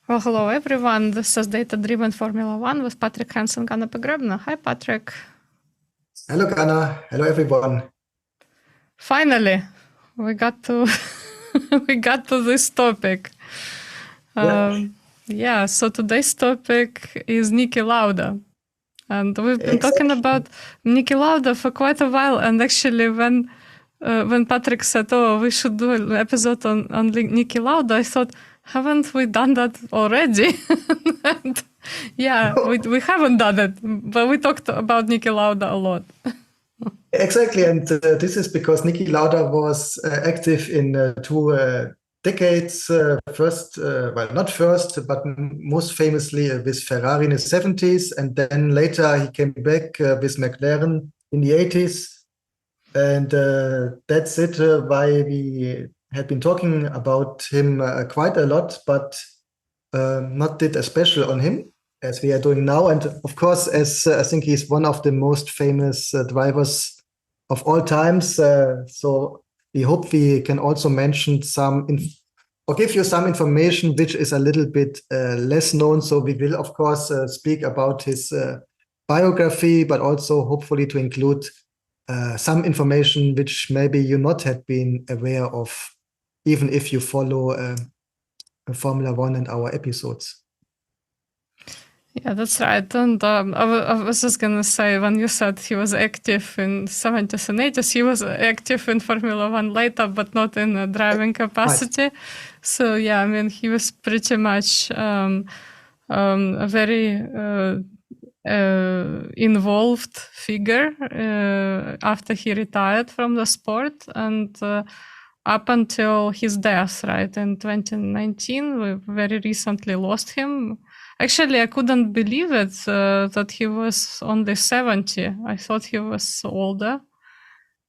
Well, hello everyone. This is Data Driven Formula One with Patrick, Henz, and Ganna Pogrebna. Hi, Patrick. Hello, Ganna. Hello, everyone. Finally, we got to we got to this topic. So today's topic is Niki Lauda. And we've been talking about Niki Lauda for quite a while. And actually, when Patrick said, "Oh, we should do an episode on Niki Lauda," I thought, haven't we done that already? And we haven't done it, but we talked about Niki Lauda a lot. Exactly, and this is because Niki Lauda was active in two decades. Not first, but most famously with Ferrari in the 70s, and then later he came back with McLaren in the 80s. And that's it, why we had been talking about him quite a lot, but not did a special on him, as we are doing now. And of course, as I think he's one of the most famous drivers of all times. So we hope we can also mention or give you some information which is a little bit less known. So we will, of course, speak about his biography, but also hopefully to include some information which maybe you not had been aware of, even if you follow Formula One and our episodes. Yeah, that's right. And I was just going to say, when you said he was active in 70s and 80s, he was active in Formula One later, but not in a driving capacity. Right. So, yeah, I mean, he was pretty much a very involved figure after he retired from the sport. And up until his death, right, in 2019, we very recently lost him. Actually, I couldn't believe it that he was only 70. I thought he was older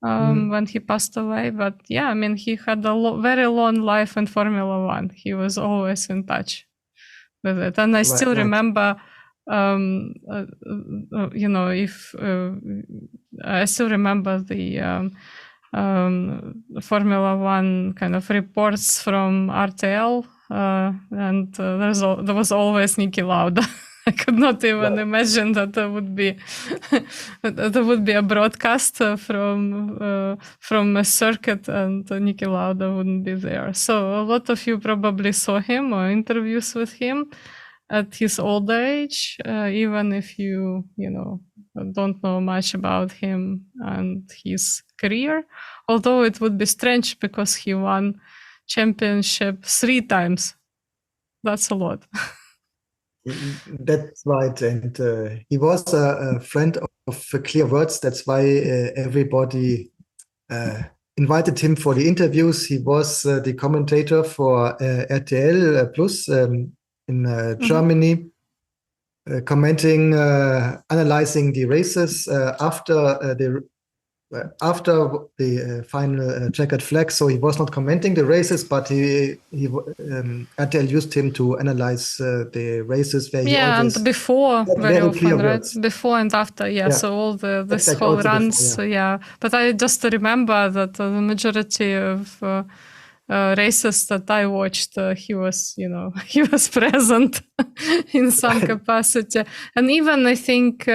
when he passed away. But yeah, I mean, he had a very long life in Formula One. He was always in touch with it. And I still remember, I still remember the Formula One kind of reports from RTL. And there was always Niki Lauda. I could not even imagine that there would be a broadcast from a circuit and Niki Lauda wouldn't be there. So a lot of you probably saw him or interviews with him at his old age, even if you don't know much about him and his career. Although it would be strange because he won championship 3 times. That's a lot. That's right. And he was a friend of clear words. That's why everybody invited him for the interviews. He was the commentator for RTL Plus in Germany, commenting, analyzing the races after the final checkered flag. So he was not commenting the races, but RTL used him to analyze the races where he always and before very often, right? Words. Before and after, so all this whole runs, before, But I just remember that the majority of races that I watched, he was present in some capacity, and even I think.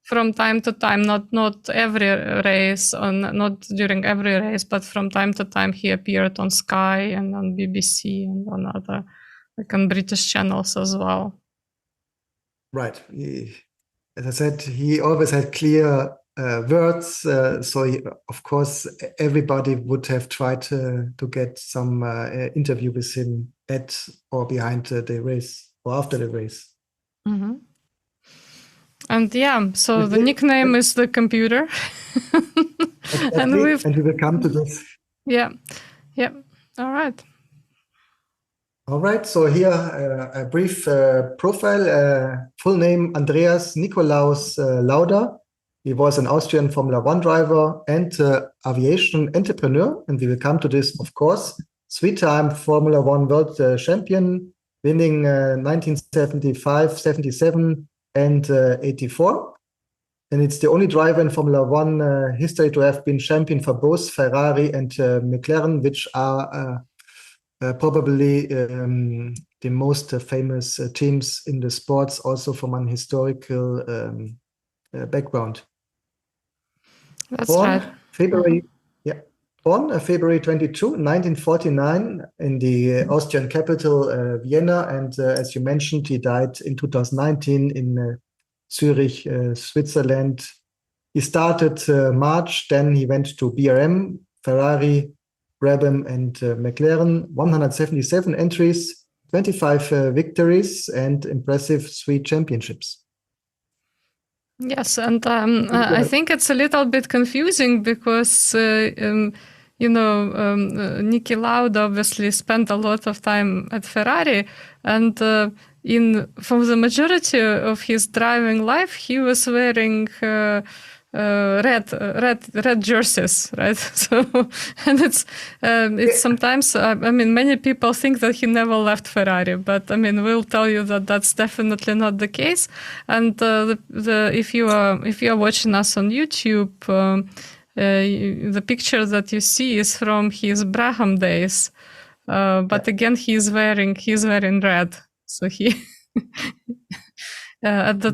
From time to time, not every race, not during every race, but from time to time he appeared on Sky and on BBC and on other, like on British channels as well. Right. As I said, he always had clear words. So of course, everybody would have tried to get some interview with him at or behind the race or after the race. Mm-hmm. And so the nickname is the computer. and we will come to this. Yeah. All right. All right. So here a brief profile. Full name Andreas Nikolaus Lauda. He was an Austrian Formula One driver and aviation entrepreneur. And we will come to this, of course. 3-time Formula One world champion, winning 1975, 77, and 84. And it's the only driver in Formula One history to have been champion for both Ferrari and McLaren, which are probably the most famous teams in the sports, also from an historical background. That's right. February, yeah, born February 22, 1949, in the Austrian capital, Vienna, and as you mentioned, he died in 2019 in Zurich, Switzerland. He started March, then he went to BRM, Ferrari, Brabham, and McLaren. 177 entries, 25 victories, and impressive 3 championships. Yes, and I think it's a little bit confusing because, Niki Lauda obviously spent a lot of time at Ferrari, and for the majority of his driving life, he was wearing red jerseys, right? So, and it's sometimes, many people think that he never left Ferrari, but we'll tell you that that's definitely not the case. And if you are watching us on YouTube, the picture that you see is from his Brabham days, but again he's wearing red. So he. At the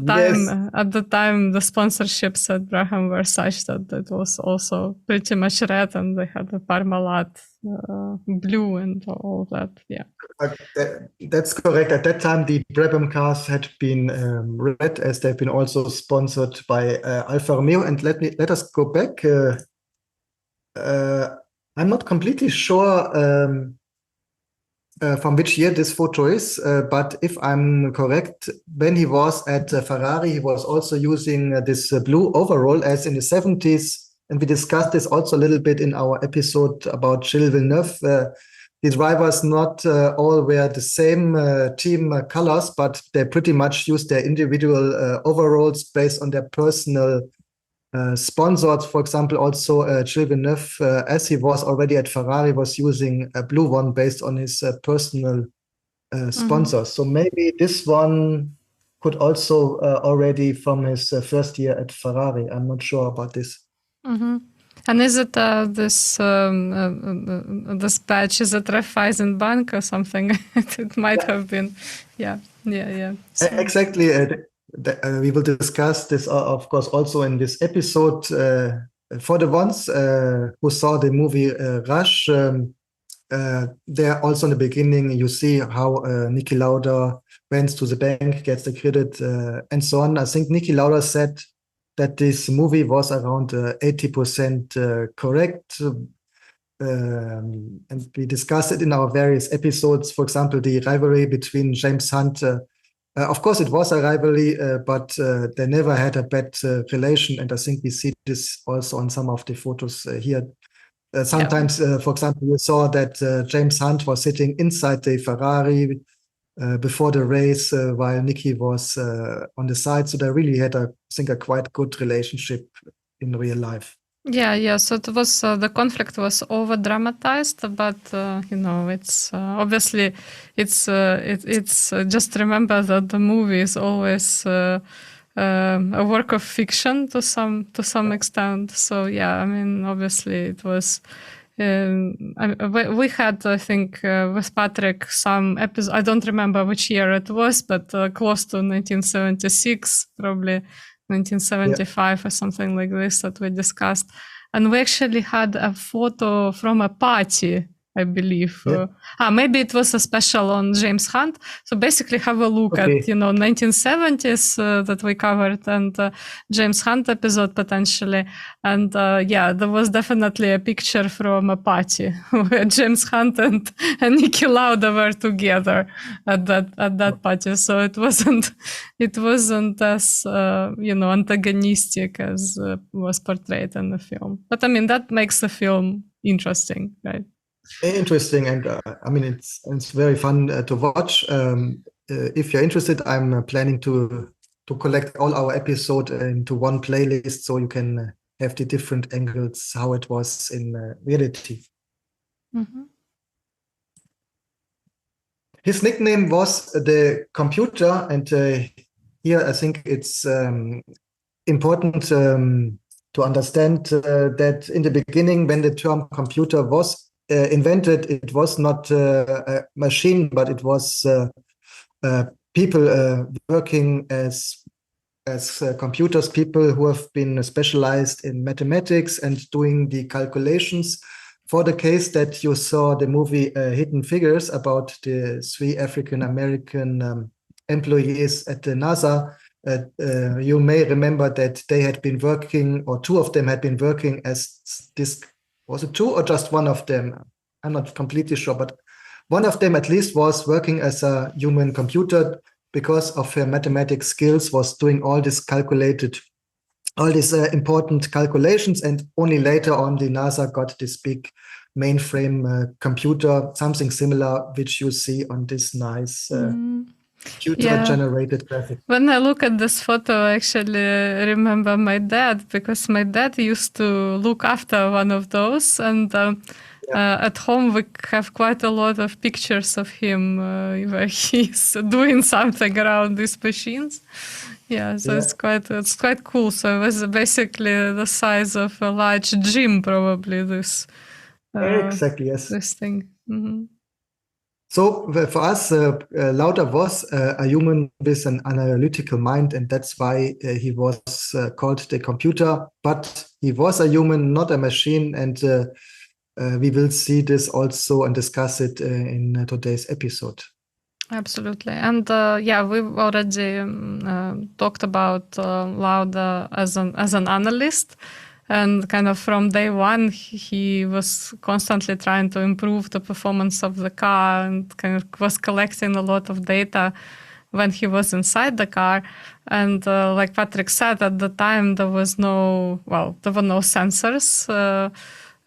time, the sponsorships at Brabham were such that it was also pretty much red, and they had the Parmalat blue and all that. Yeah, that's correct. At that time, the Brabham cars had been red, as they've been also sponsored by Alfa Romeo. And let us go back. I'm not completely sure. From which year this photo is, but if I'm correct, when he was at Ferrari, he was also using this blue overall as in the 70s, and we discussed this also a little bit in our episode about Gilles Villeneuve. The drivers not all wear the same team colors, but they pretty much use their individual overalls based on their personal sponsors. For example, also Gilles Villeneuve, as he was already at Ferrari, was using a blue one based on his personal sponsors. So maybe this one could also already from his first year at Ferrari. I'm not sure about this. Mm-hmm. And is it this badge? Is it Raiffeisenbank or something? It might have been. Yeah. So. Exactly. We will discuss this, of course, also in this episode. For the ones who saw the movie Rush, there also in the beginning, you see how Niki Lauda went to the bank, gets the credit, and so on. I think Niki Lauda said that this movie was around 80% correct. And we discussed it in our various episodes. For example, the rivalry between James Hunt. Of course, it was a rivalry, but they never had a bad relation. And I think we see this also on some of the photos here. Sometimes, for example, you saw that James Hunt was sitting inside the Ferrari before the race, while Niki was on the side. So they really had, I think, a quite good relationship in real life. Yeah. So it was the conflict was over dramatized, but it's obviously it's just remember that the movie is always a work of fiction to some extent. So yeah, obviously it was. We had, I think, with Patrick some episode. I don't remember which year it was, but close to 1976, probably 1975 or something like this that we discussed. And we actually had a photo from a party, I believe. Maybe it was a special on James Hunt. So basically have a look at, 1970s that we covered and James Hunt episode potentially. And there was definitely a picture from a party where James Hunt and Niki Lauda were together at that party. So it wasn't as, antagonistic as was portrayed in the film. But that makes the film interesting, right? Interesting, and it's very fun to watch. If you're interested, I'm planning to collect all our episode into one playlist, so you can have the different angles how it was in reality. Mm-hmm. His nickname was the computer, and here I think it's important to understand that in the beginning, when the term computer was invented, it was not a machine, but it was people working as computers, people who have been specialized in mathematics and doing the calculations. For the case that you saw the movie Hidden Figures about the 3 African-American employees at the NASA, you may remember that they had been working, or 2 of them had been working as this, was it 2 or just one of them? I'm not completely sure, but one of them at least was working as a human computer because of her mathematics skills, was doing all these important calculations, and only later on the NASA got this big mainframe computer, something similar, which you see on this nice computer-generated graphic. When I look at this photo, I actually remember my dad, because my dad used to look after one of those, and at home we have quite a lot of pictures of him where he's doing something around these machines. It's quite cool. So it was basically the size of a large gym, probably, this exactly, yes, this thing. Mm-hmm. So for us, Lauda was a human with an analytical mind, and that's why he was called the computer. But he was a human, not a machine, and we will see this also and discuss it in today's episode. Absolutely. And we've already talked about Lauda as an analyst. And kind of from day one, he was constantly trying to improve the performance of the car, and kind of was collecting a lot of data when he was inside the car. And like Patrick said, at the time there were no sensors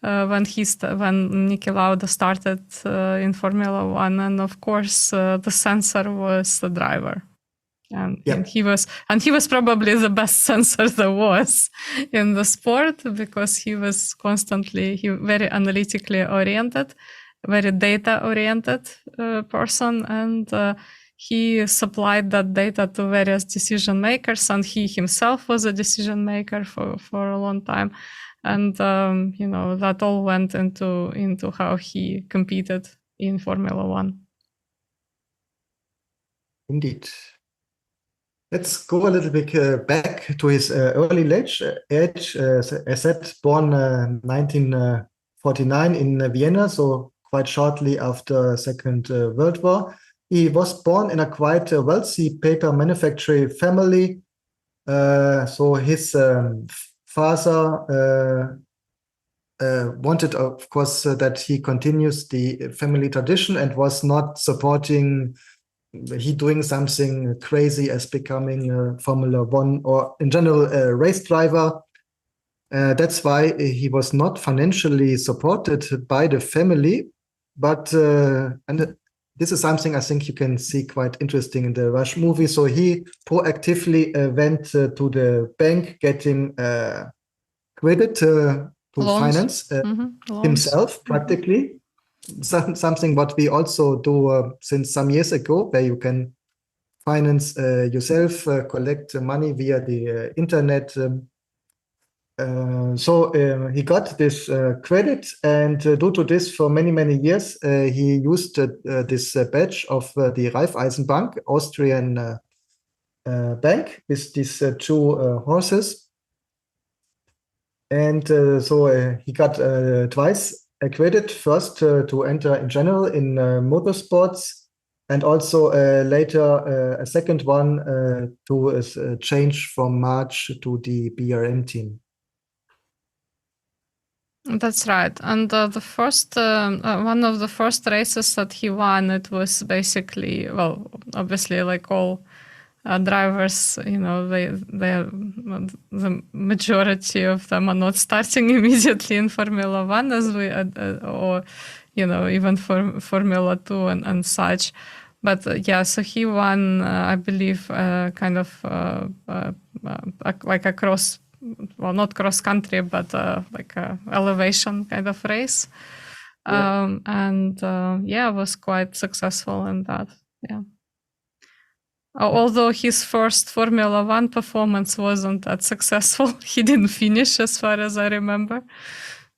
when Niki Lauda started in Formula One, and of course the sensor was the driver. And he was probably the best sensor there was in the sport, because he was very analytically oriented, very data oriented person, and he supplied that data to various decision makers, and he himself was a decision maker for a long time, and that all went into how he competed in Formula One. Indeed. Let's go a little bit back to his early age. As I said, born 1949 in Vienna, so quite shortly after Second World War. He was born in a quite wealthy paper manufacturing family. So his father wanted, of course, that he continues the family tradition, and was not supporting he doing something crazy as becoming a Formula One or in general a race driver. That's why he was not financially supported by the family. But and this is something I think you can see quite interesting in the Rush movie. So he proactively went to the bank, getting credit to finance himself practically. Something what we also do since some years ago, where you can finance yourself, collect money via the internet. So he got this credit, and due to this, for many, many years, he used this badge of the Raiffeisenbank, Austrian bank, with these 2 horses. And so he got twice a credit, first to enter in general in motorsports, and also later a second one to change from March to the BRM team. That's right. And the first one of the first races that he won, it was basically, obviously, like all drivers, the majority of them are not starting immediately in Formula One, as we or even for Formula 2 and such. But so he won, I believe, kind of like a cross, not cross country, but like a elevation kind of race, and was quite successful in that. Although his first Formula One performance wasn't that successful, he didn't finish, as far as I remember,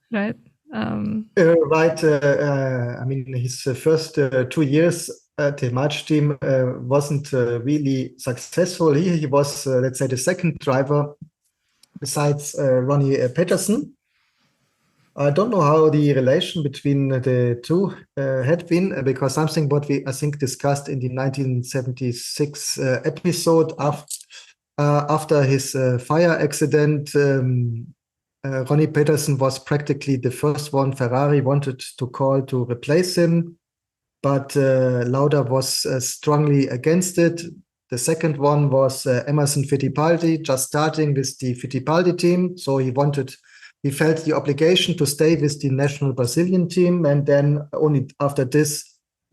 right? Right. I mean, his first 2 years at the March team wasn't really successful. He was, let's say, the second driver besides Ronnie Peterson. I don't know how the relation between the two had been, because something what we, I think, discussed in the 1976 episode after his fire accident. Ronnie Peterson was practically the first one Ferrari wanted to call to replace him, but Lauda was strongly against it. The second one was Emerson Fittipaldi, just starting with the Fittipaldi team. So he felt the obligation to stay with the national Brazilian team. And then only after this,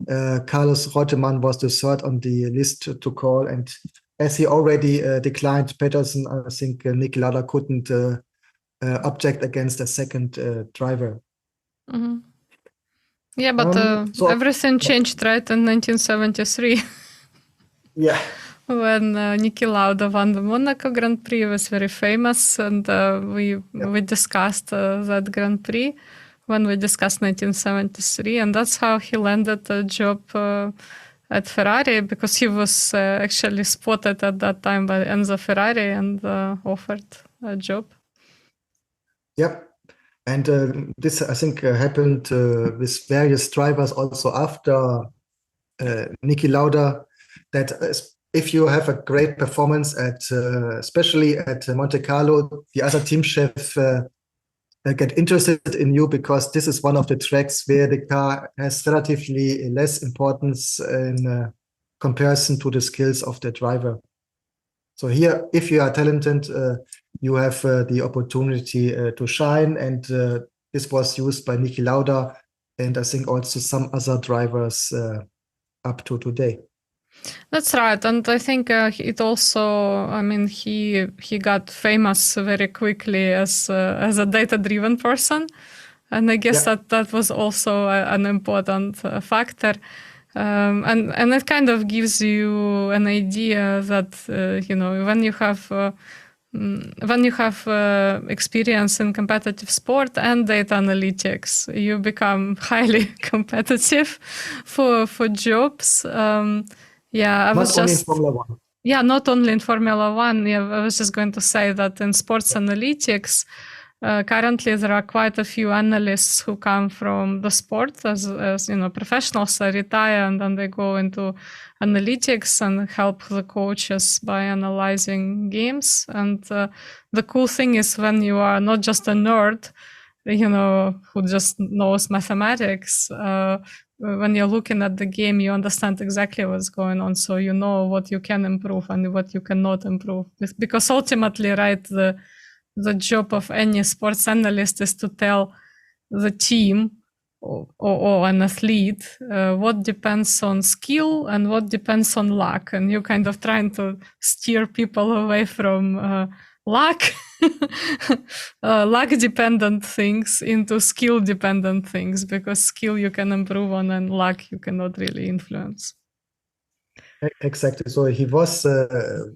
Carlos Reutemann was the third on the list to call. And as he already declined Peterson, I think Niki Lauda couldn't object against a second driver. Mm-hmm. Yeah, but everything changed, right, in 1973. Yeah. When Niki Lauda won the Monaco Grand Prix, was very famous, and we discussed that Grand Prix when we discussed 1973, and that's how he landed a job at Ferrari, because he was actually spotted at that time by Enzo Ferrari and offered a job. Yep. And this, I think, happened with various drivers also after Niki Lauda, that if you have a great performance at, especially at Monte Carlo, the other team chef get interested in you, because this is one of the tracks where the car has relatively less importance in comparison to the skills of the driver. So here, if you are talented, you have the opportunity to shine, and this was used by Niki Lauda, and I think also some other drivers up to today. That's right, and I think it also, I mean, he got famous very quickly as a data-driven person, and I guess that was also an important factor. And it kind of gives you an idea that when you have experience in competitive sport and data analytics, you become highly competitive for jobs. I was not only in Formula One. Yeah, not only in Formula One. Yeah, I was just going to say that in sports analytics, currently there are quite a few analysts who come from the sport as professionals retire, and then they go into analytics and help the coaches by analyzing games. And the cool thing is, when you are not just a nerd, who just knows mathematics, when you're looking at the game, you understand exactly what's going on. So you know what you can improve and what you cannot improve. Because ultimately, right, the job of any sports analyst is to tell the team or an athlete what depends on skill and what depends on luck. And you're kind of trying to steer people away from luck, luck-dependent things into skill-dependent things, because skill you can improve on and luck you cannot really influence. Exactly. So he was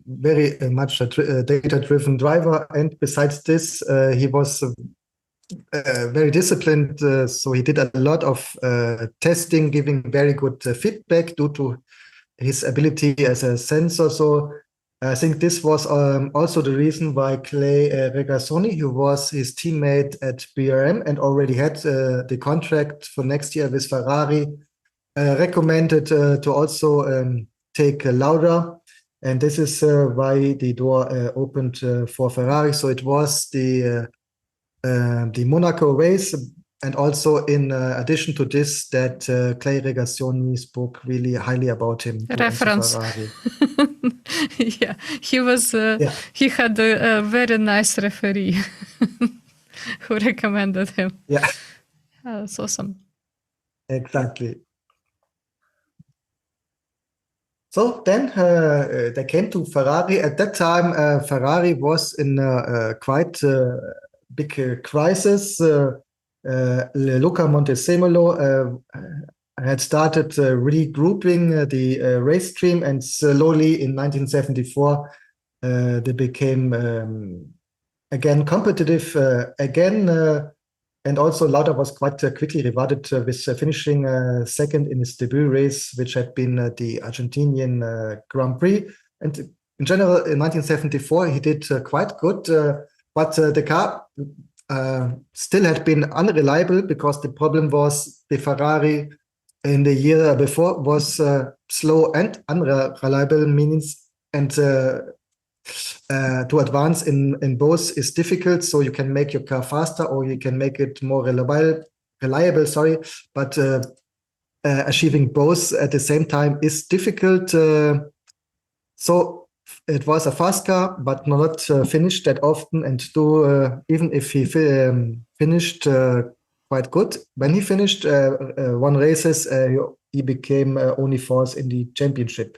very much a data-driven driver, and besides this, he was very disciplined. So he did a lot of testing, giving very good feedback due to his ability as a sensor. So I think this was also the reason why Clay Regazzoni, who was his teammate at BRM and already had the contract for next year with Ferrari, recommended to also take Lauda. And this is why the door opened for Ferrari. So it was the Monaco race, and also in addition to this, that Clay Regazzoni spoke really highly about him. Reference. Yeah, he was. He had a very nice referee who recommended him. Yeah, that's awesome. Exactly. So then they came to Ferrari. At that time, Ferrari was in quite big crisis. Luca Montesemolo had started regrouping the race team, and slowly in 1974 they became again competitive again. And also Lauda was quite quickly rewarded with finishing second in his debut race, which had been the Argentinian Grand Prix. And in general, in 1974, he did quite good, but the car still had been unreliable because the problem was the Ferrari in the year before was slow and unreliable means, and to advance in both is difficult. So you can make your car faster or you can make it more reliable, sorry, but achieving both at the same time is difficult. So it was a fast car, but not finished that often. And even if he finished quite good, when he finished one races, he became only fourth in the championship.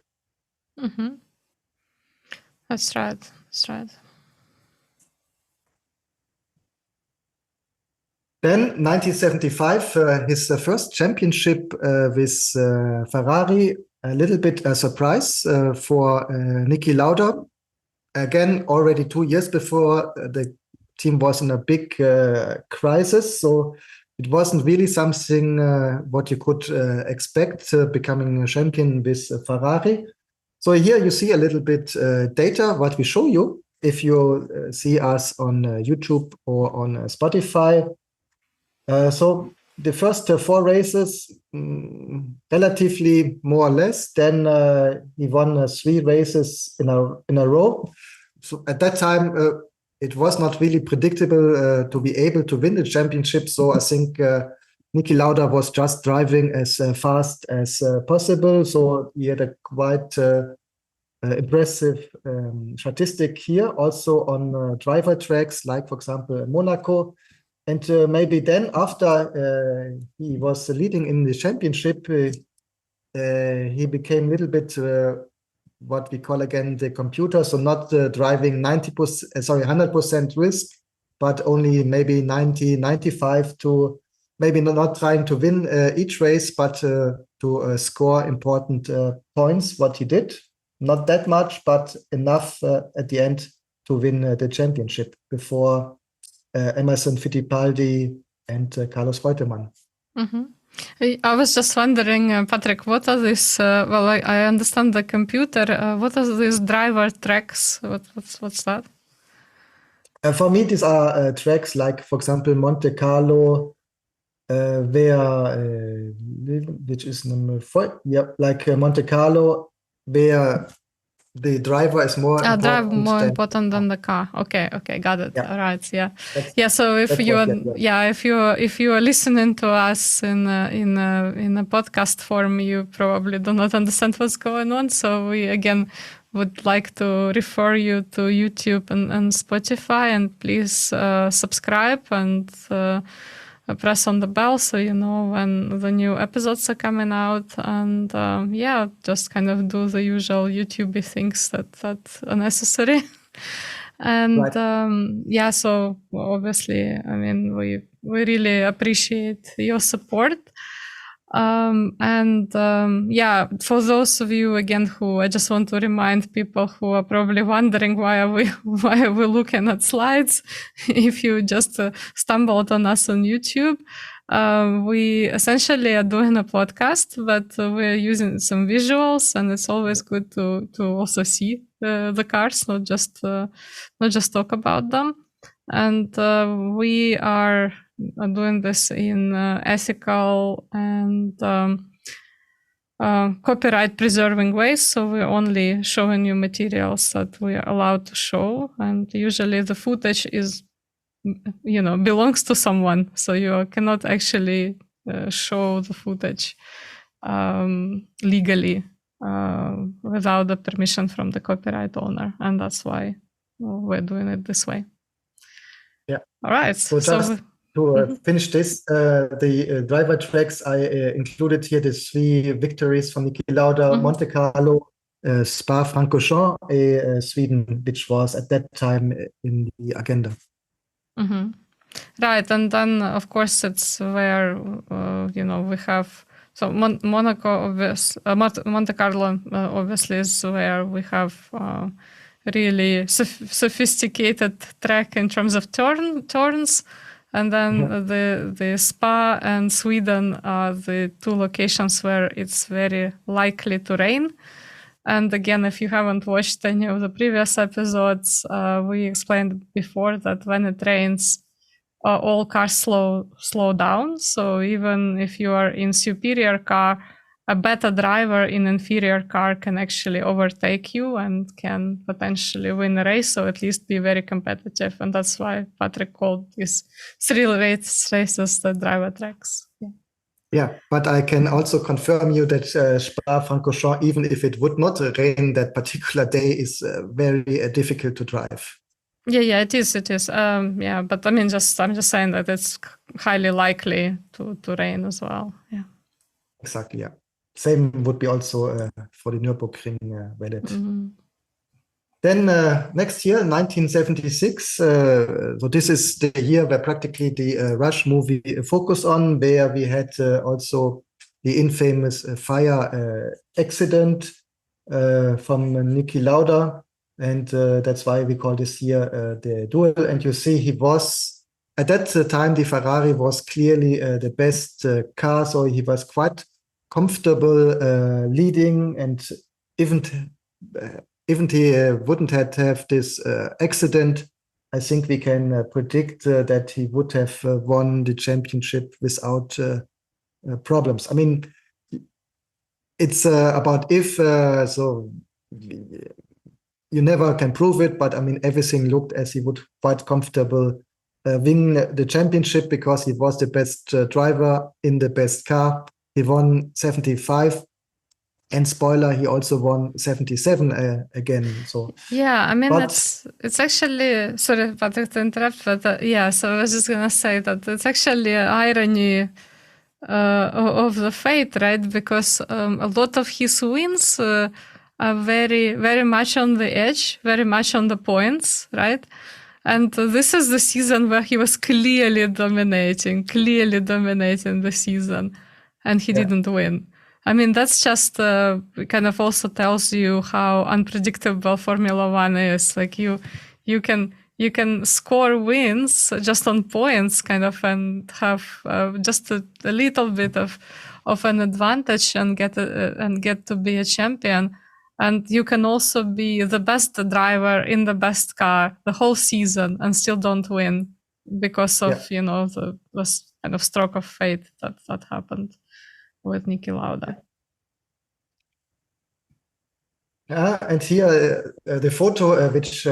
Mm-hmm. That's right. That's right. Then 1975, his first championship with Ferrari, a little bit a surprise for Niki Lauda. Again, already 2 years before, the team was in a big crisis. So it wasn't really something what you could expect becoming a champion with Ferrari. So here you see a little bit data, what we show you. If you see us on YouTube or on Spotify. So the first 4 races, relatively more or less. Then he won 3 races in a row. So at that time, it was not really predictable to be able to win the championship. So I think Niki Lauda was just driving as fast as possible. So he had a quite impressive statistic here, also on driver tracks, like for example Monaco. And maybe then, after he was leading in the championship, he became a little bit what we call again the computer. So not driving 100% risk, but only maybe 90, 95 to maybe not trying to win each race, but to score important points. What he did, not that much, but enough at the end to win the championship before Emerson Fittipaldi and Carlos Reutemann. Mm-hmm. I was just wondering, Patrick, what are these? Well, I understand the computer. What are these driver tracks? What's that? For me, these are tracks like, for example, Monte Carlo, which is number 4. Yep, like Monte Carlo, where the driver is more important than the car. Okay, got it. Yeah. All right, yeah. So if you are listening to us in a podcast form, you probably do not understand what's going on. So we again would like to refer you to YouTube and Spotify, and please subscribe and press on the bell so you know when the new episodes are coming out, and just kind of do the usual YouTube things that are necessary. And right. So obviously, I mean, we really appreciate your support. For those of you again who I just want to remind people who are probably wondering why are we looking at slides. If you just stumbled on us on YouTube, we essentially are doing a podcast, but we're using some visuals, and it's always good to also see the cars, not just talk about them. And we are doing this in ethical and copyright preserving ways. So we're only showing you materials that we are allowed to show. And usually the footage is, belongs to someone. So you cannot actually show the footage legally without the permission from the copyright owner. And that's why we're doing it this way. Yeah. All right. So just to finish this, the driver tracks, I included here the 3 victories from Niki Lauda, Monte Carlo, Spa-Francorchamps, Sweden, which was at that time in the agenda. Mm-hmm. Right, and then of course it's where we have Monaco, Monte Carlo, obviously is where we have really sophisticated track in terms of turns. And then the Spa and Sweden are the two locations where it's very likely to rain. And again, if you haven't watched any of the previous episodes, we explained before that when it rains, all cars slow down. So even if you are in superior car, a better driver in inferior car can actually overtake you and can potentially win a race, or at least be very competitive. And that's why Patrick called these thrill races the driver tracks. Yeah, but I can also confirm you that Spa-Francorchamps, even if it would not rain that particular day, is very difficult to drive. Yeah, it is. Yeah, but I mean, I'm just saying that it's highly likely to rain as well. Yeah. Exactly. Yeah. Same would be also for the Nürburgring valid. Mm-hmm. Then next year, 1976. So this is the year where practically the Rush movie focused on, where we had also the infamous fire accident from Niki Lauda. And that's why we call this year the duel. And you see, he was, at that time, the Ferrari was clearly the best car. So he was quite comfortable leading, and even he wouldn't have this accident, I think we can predict that he would have won the championship without problems. I mean, it's about if, so you never can prove it, but I mean, everything looked as he would quite comfortable win the championship because he was the best driver in the best car. He won 75. And spoiler, he also won 77 again. So yeah, I mean, it's actually, sorry, Patrick, to interrupt, but yeah. So I was just gonna say that it's actually an irony of the fate, right? Because a lot of his wins are very, very much on the edge, very much on the points, right? And this is the season where he was clearly dominating the season, and he didn't win. I mean, that's just kind of also tells you how unpredictable Formula One is. Like you can score wins just on points, kind of, and have just a little bit of an advantage and get to be a champion. And you can also be the best driver in the best car the whole season and still don't win because of the kind of stroke of fate that happened with Niki Lauda. And here the photo, which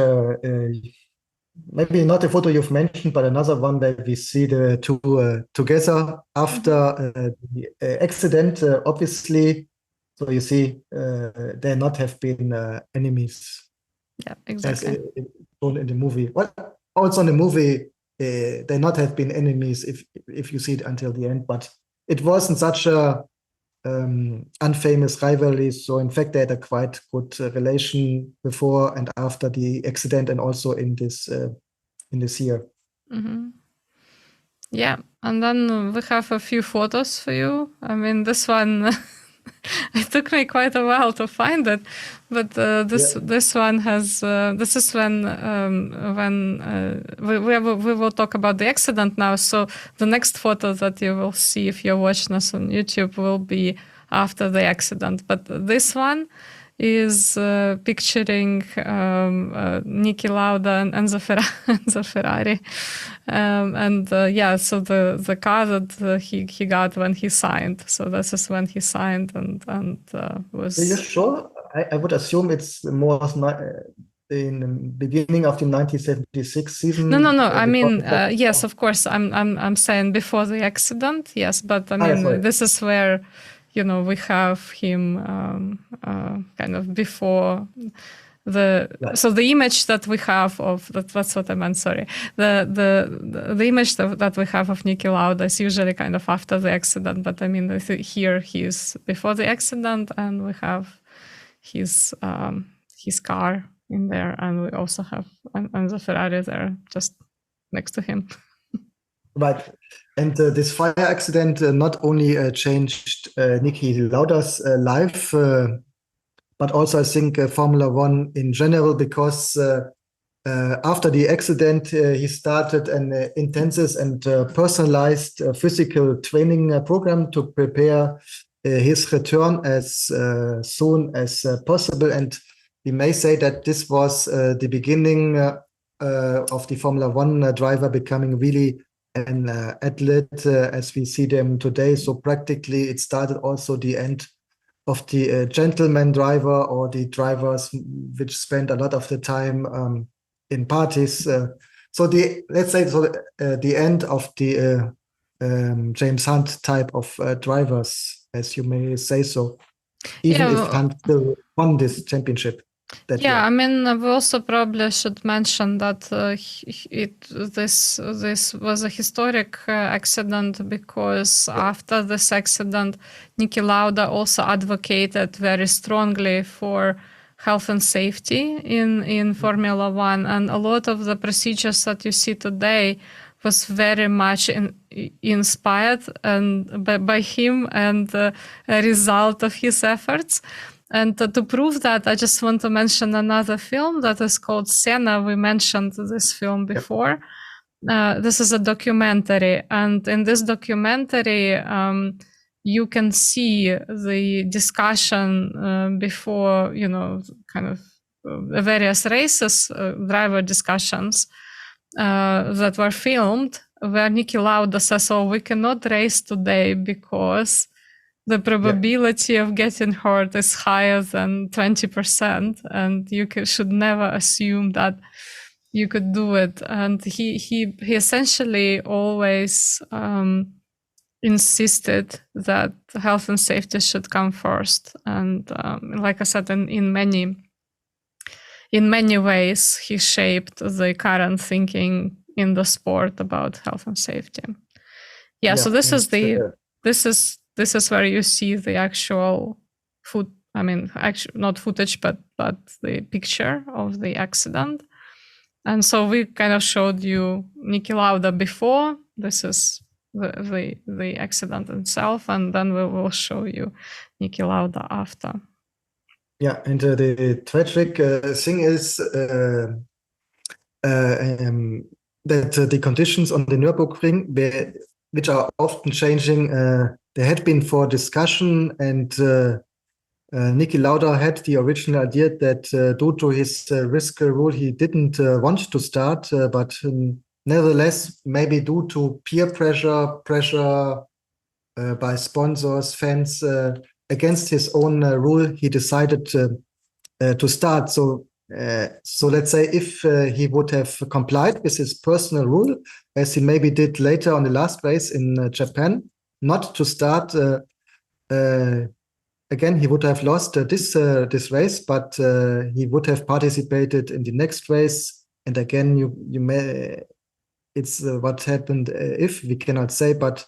maybe not the photo you've mentioned, but another one where we see the two together after the accident, obviously. So you see, they not have been enemies. Yeah, exactly. As shown in the movie. Well, also in the movie, they not have been enemies if you see it until the end. But it wasn't such a unfamous rivalry. So in fact, they had a quite good relation before and after the accident, and also in this year. Mm-hmm. Yeah, and then we have a few photos for you. I mean, this one it took me quite a while to find it, but this one has this is when we will talk about the accident now. So the next photo that you will see if you're watching us on YouTube will be after the accident. But this one is picturing Niki Lauda and the Ferrari. So the car that he got when he signed. So this is when he signed and was. Are you sure? I would assume it's more in the beginning of the 1976 season. No. I mean, yes, of course. I'm saying before the accident. Yes, but I mean, this is where we have him kind of before. So the image that we have of that's what I meant. Sorry, the image that we have of Niki Lauda is usually kind of after the accident. But I mean, here he's before the accident, and we have his car in there, and we also have and the Ferrari there just next to him. Right, and this fire accident not only changed Niki Lauda's life. But also, I think Formula One in general, because after the accident, he started an intensive and personalized physical training program to prepare his return as soon as possible. And we may say that this was the beginning of the Formula One driver becoming really an athlete as we see them today. So practically it started also the end of the gentleman driver, or the drivers which spend a lot of the time in parties. So let's say the end of the James Hunt type of drivers, as you may say so, even if Hunt still won this championship that year. I mean, we also probably should mention that this was a historic accident, because after this accident, Niki Lauda also advocated very strongly for health and safety in Formula One, and a lot of the procedures that you see today was very much inspired and by him, and a result of his efforts. And to prove that, I just want to mention another film that is called Senna. We mentioned this film before. This is a documentary, and in this documentary, you can see the discussion before, kind of various races, driver discussions that were filmed, where Niki Lauda says, "Oh, we cannot race today because the probability of getting hurt is higher than 20%, and you should never assume that you could do it." And he essentially always insisted that health and safety should come first. And like I said, in many ways, he shaped the current thinking in the sport about health and safety. So this is where you see the actual not footage, but the picture of the accident. And so we kind of showed you Niki Lauda before. This is the accident itself, and then we will show you Niki Lauda after. Yeah, and the tragic thing is that the conditions on the Nürburgring, which are often changing, there had been for discussion, and Niki Lauda had the original idea that due to his risk rule, he didn't want to start, but nevertheless, maybe due to peer pressure by sponsors, fans, against his own rule, he decided to start. So let's say if he would have complied with his personal rule, as he maybe did later on the last race in Japan, not to start again, he would have lost this race, but he would have participated in the next race. And again, you may it's what happened if we cannot say, but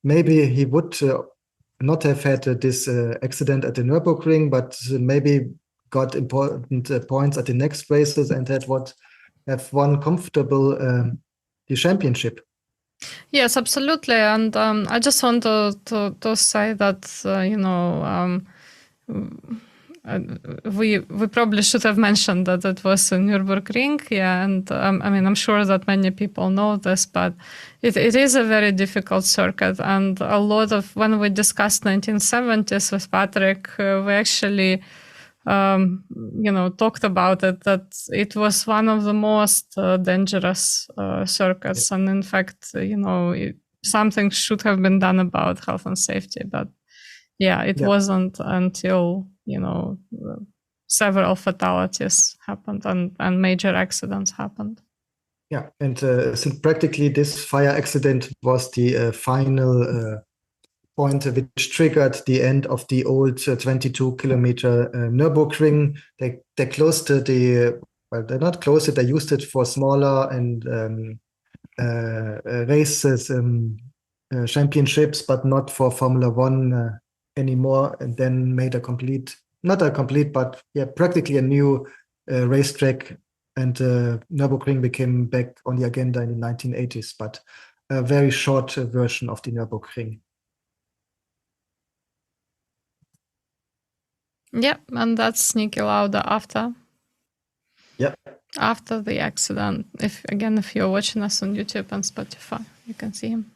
maybe he would not have had this accident at the Nürburgring, but maybe got important points at the next races and have won comfortable the championship. Yes, absolutely. And I just want to say that we probably should have mentioned that it was a Nürburgring, and I'm sure that many people know this, but it is a very difficult circuit, and a lot of, when we discussed 1970s with Patrick, we actually talked about it, that it was one of the most dangerous circuits, and in fact, something should have been done about health and safety, but it wasn't until several fatalities happened and major accidents happened. Yeah, and I think practically this fire accident was the final point which triggered the end of the old 22-kilometer Nürburgring. They closed well, they not closed it, they used it for smaller and races, championships, but not for Formula One anymore, and then made practically a new racetrack, and Nürburgring became back on the agenda in the 1980s, but a very short version of the Nürburgring. Yeah, and that's Niki Lauda after. Yeah. after the accident. If you're watching us on YouTube and Spotify, you can see him.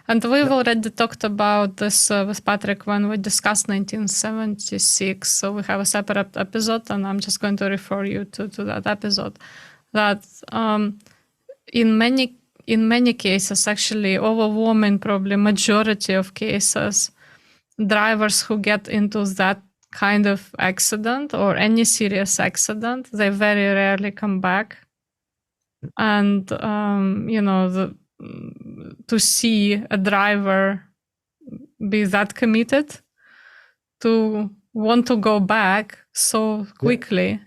And we've already talked about this with Patrick when we discussed 1976. So we have a separate episode, and I'm just going to refer you to that episode. That in many cases, actually, overwhelming probably majority of cases, drivers who get into that kind of accident or any serious accident, they very rarely come back. And to see a driver be that committed to want to go back so quickly,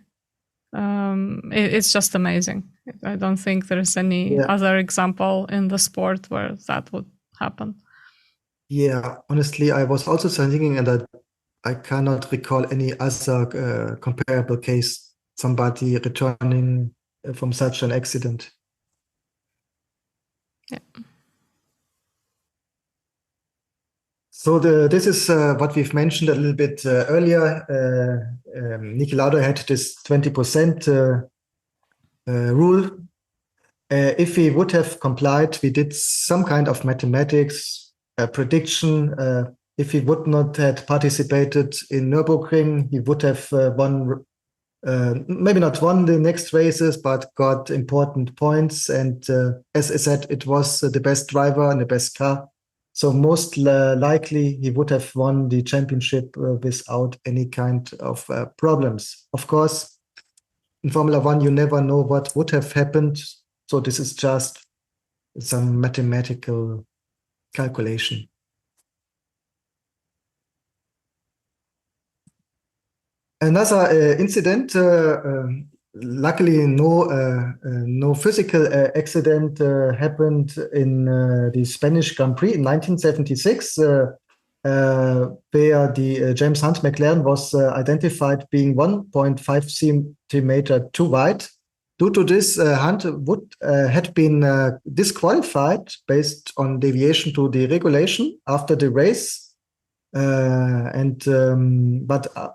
it's just amazing. I don't think there's any other example in the sport where that would happen. Yeah, honestly, I was also thinking, and I cannot recall any other comparable case, somebody returning from such an accident. Yeah. So this is what we've mentioned a little bit earlier. Niki Lauda had this 20% rule. If we would have complied, we did some kind of mathematics prediction. If he would not have participated in Nürburgring, he would have won, maybe not won the next races, but got important points. And as I said, it was the best driver and the best car. So most likely he would have won the championship without any kind of problems. Of course, in Formula One, you never know what would have happened. So this is just some mathematical calculation. Another incident, luckily no physical accident happened in the Spanish Grand Prix in 1976, where the James Hunt McLaren was identified being 1.5 centimeter too wide. Due to this, Hunt had been disqualified based on deviation to the regulation after the race. But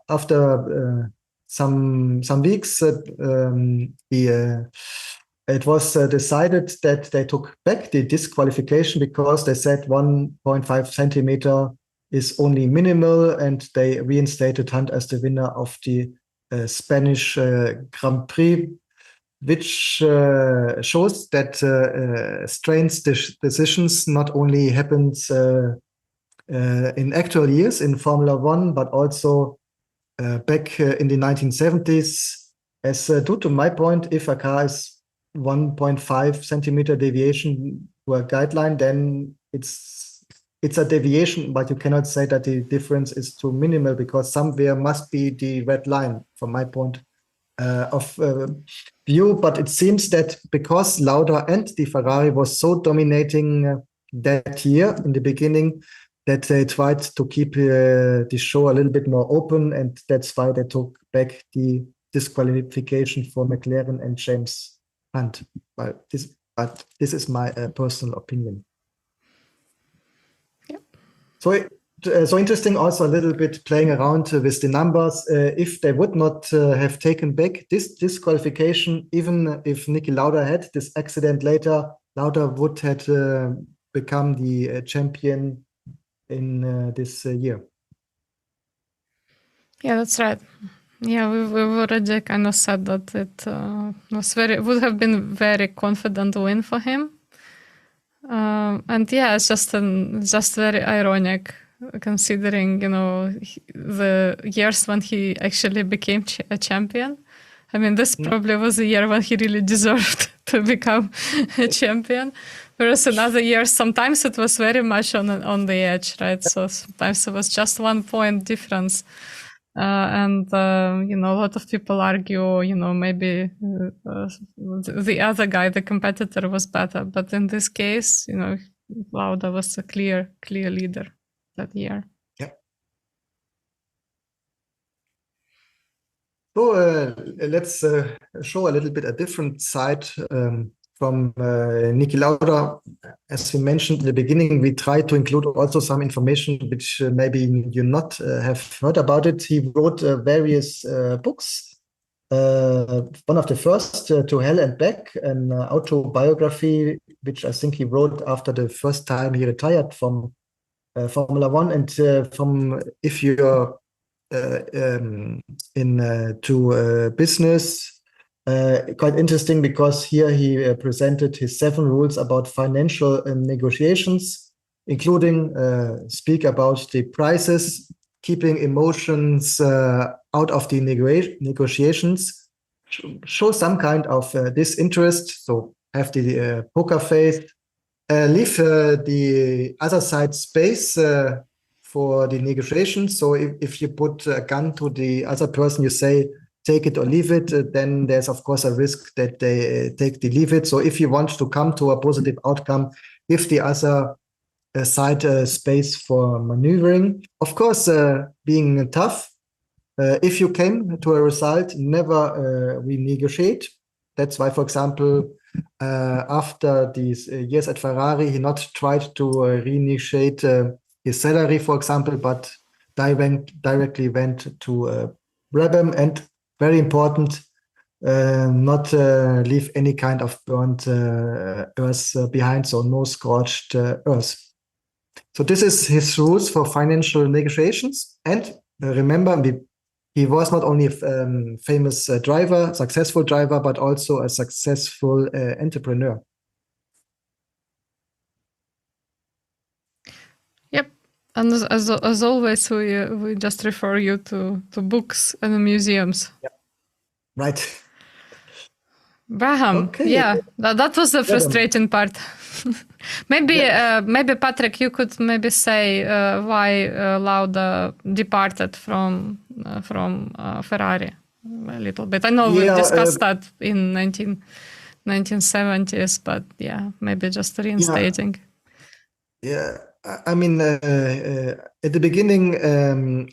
after some weeks, it was decided that they took back the disqualification because they said 1.5 centimeter is only minimal, and they reinstated Hunt as the winner of the Spanish Grand Prix, which shows that strange decisions not only happens in actual years in Formula One, but also back in the 1970s. As due to my point, if a car is 1.5 centimeter deviation to a guideline, then it's a deviation, but you cannot say that the difference is too minimal because somewhere must be the red line from my point of view. But it seems that because Lauda and the Ferrari was so dominating that year in the beginning, that they tried to keep the show a little bit more open, and that's why they took back the disqualification for McLaren and James Hunt. But this is my personal opinion. Yep. So interesting also a little bit playing around with the numbers. If they would not have taken back this disqualification, even if Niki Lauda had this accident later, Lauda would have become the champion in this year. Yeah, that's right. Yeah, we've already kind of said that it would have been very confident win for him. And yeah, it's just very ironic considering, the years when he actually became a champion. I mean, this probably was a year when he really deserved to become a champion. Whereas in other years, sometimes it was very much on the edge, right? So sometimes it was just 1 point difference. And a lot of people argue, maybe the other guy, the competitor, was better. But in this case, Lauda was a clear leader that year. Yeah. So let's show a little bit a different side from Niki Lauda. As we mentioned in the beginning, we tried to include also some information which maybe you not have heard about it. He wrote various books one of the first to Hell and Back, an autobiography, which I think he wrote after the first time he retired from Formula One. And from if you're into business, quite interesting, because here he presented his 7 rules about financial negotiations, including speak about the prices, keeping emotions out of the negotiations, show some kind of disinterest, so have the poker face, leave the other side space for the negotiations. So if you put a gun to the other person, you say, take it or leave it, then there's of course a risk that they take the leave it. So if you want to come to a positive outcome, give the other side space for maneuvering. Of course, being tough. If you came to a result, never renegotiate. That's why, for example, after these years at Ferrari, he not tried to renegotiate his salary, for example, but directly went to Brabham. And very important, not leave any kind of burnt earth behind, so no scorched earth. So this is his rules for financial negotiations. And remember, he was not only a famous driver, successful driver, but also a successful entrepreneur. Yep. And as always, we just refer you to books and museums. Yep. Right. Brabham, Okay. yeah, that was the frustrating part. Maybe Patrick, you could maybe say why Lauda departed from Ferrari a little bit. I know we discussed that in 1970s, but yeah, maybe just reinstating. Yeah, I mean, at the beginning,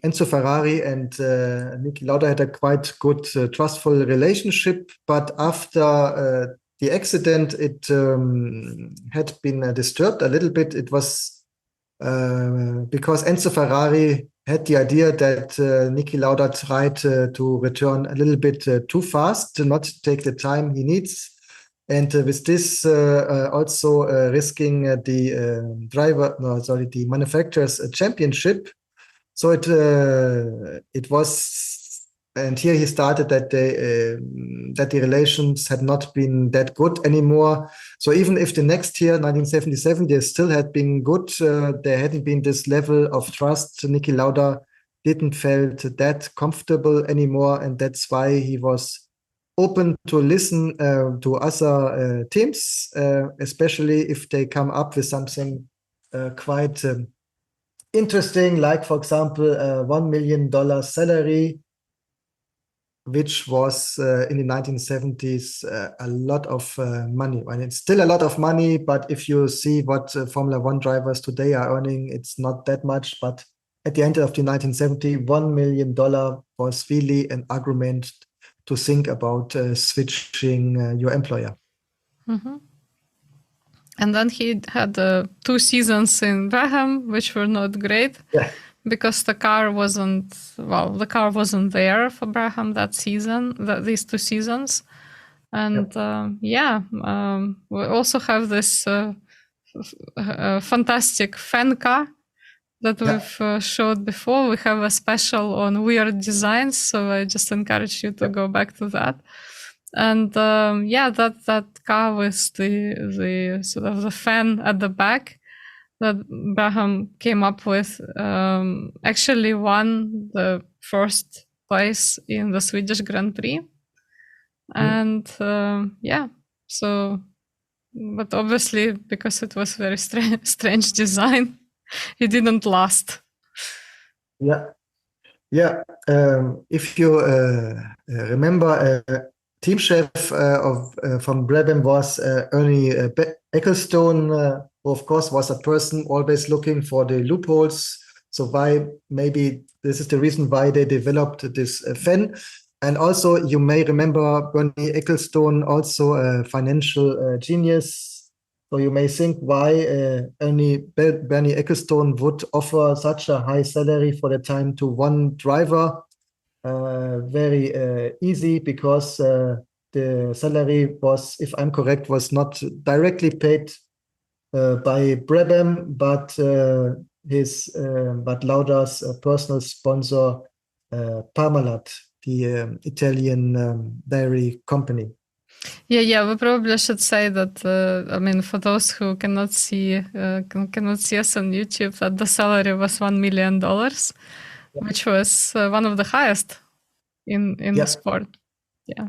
Enzo Ferrari and Niki Lauda had a quite good, trustful relationship. But after the accident, it had been disturbed a little bit. It was because Enzo Ferrari had the idea that Niki Lauda tried to return a little bit too fast, to not take the time he needs. And with this, also risking the manufacturer's championship. So it was, and here he started that the relations had not been that good anymore. So even if the next year, 1977, they still had been good, there hadn't been this level of trust. Niki Lauda didn't felt that comfortable anymore, and that's why he was open to listen to other teams, especially if they come up with something quite interesting, like, for example, a $1 million salary, which was in the 1970s a lot of money. And it's still a lot of money, but if you see what Formula One drivers today are earning, it's not that much. But at the end of the 1970s, $1 million was really an argument to think about switching your employer. Mm-hmm. And then he had 2 seasons in Brabham, which were not great. Yeah. Because the car wasn't there for Brabham that season, these 2 seasons. And we also have this fantastic fan car that we've showed before. We have a special on weird designs, so I just encourage you to go back to that. And that car with the sort of the fan at the back that Brabham came up with actually won the first place in the Swedish Grand Prix. And but obviously because it was very strange design, it didn't last. Yeah. If you remember, team chef from Brabham was Ernie Ecclestone, who of course was a person always looking for the loopholes. So maybe this is the reason why they developed this fan. And also you may remember Bernie Ecclestone, also a financial genius. So you may think why Bernie Ecclestone would offer such a high salary for the time to one driver. very easy because the salary was, if I'm correct, was not directly paid by Brabham, but Lauda's personal sponsor, Parmalat, the Italian dairy company. Yeah. We probably should say that. I mean, for those who cannot see us on YouTube, that the salary was $1 million, which was one of the highest in the sport. Yeah,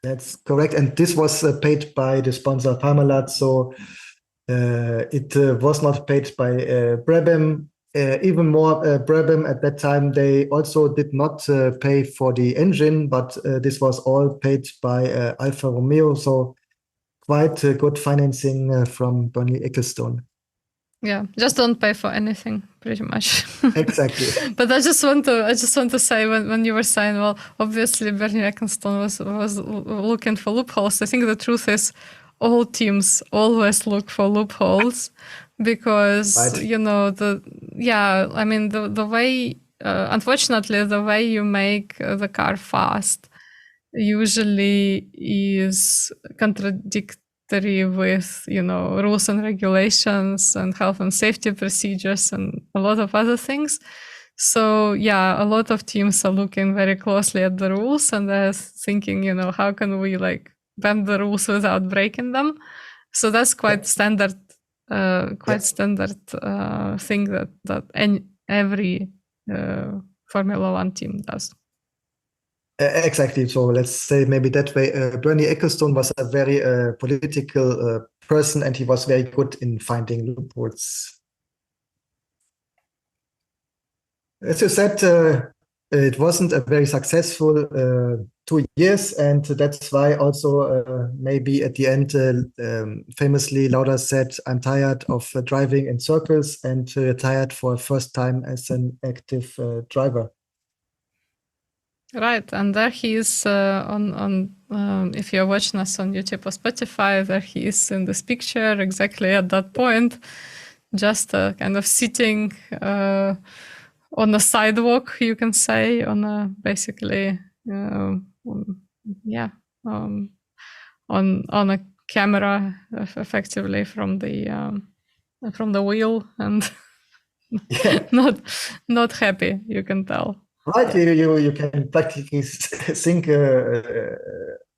that's correct. And this was paid by the sponsor Parmalat, so it was not paid by Brabham. Even more, Brabham at that time, they also did not pay for the engine, but this was all paid by Alfa Romeo. So quite good financing from Bernie Ecclestone. Yeah, just don't pay for anything, pretty much. Exactly. But I just want to say when you were saying, well, obviously Bernie Ecclestone was looking for loopholes. I think the truth is, all teams always look for loopholes because Right. I mean the way, unfortunately, the way you make the car fast usually is contradictory with rules and regulations and health and safety procedures and a lot of other things. So yeah, a lot of teams are looking very closely at the rules and they're thinking, how can we like bend the rules without breaking them? So that's quite standard thing that every Formula One team does. Exactly. So let's say maybe that way. Bernie Ecclestone was a very political person, and he was very good in finding loopholes. As you said, it wasn't a very successful 2 years, and that's why also maybe at the end, famously, Lauda said, "I'm tired of driving in circles," and retired for the first time as an active driver. Right, and there he is on if you're watching us on YouTube or Spotify, there he is in this picture exactly at that point, just kind of sitting on a sidewalk, you can say, on a basically, on a camera, effectively from the wheel, and not happy, you can tell. Right, you can practically think.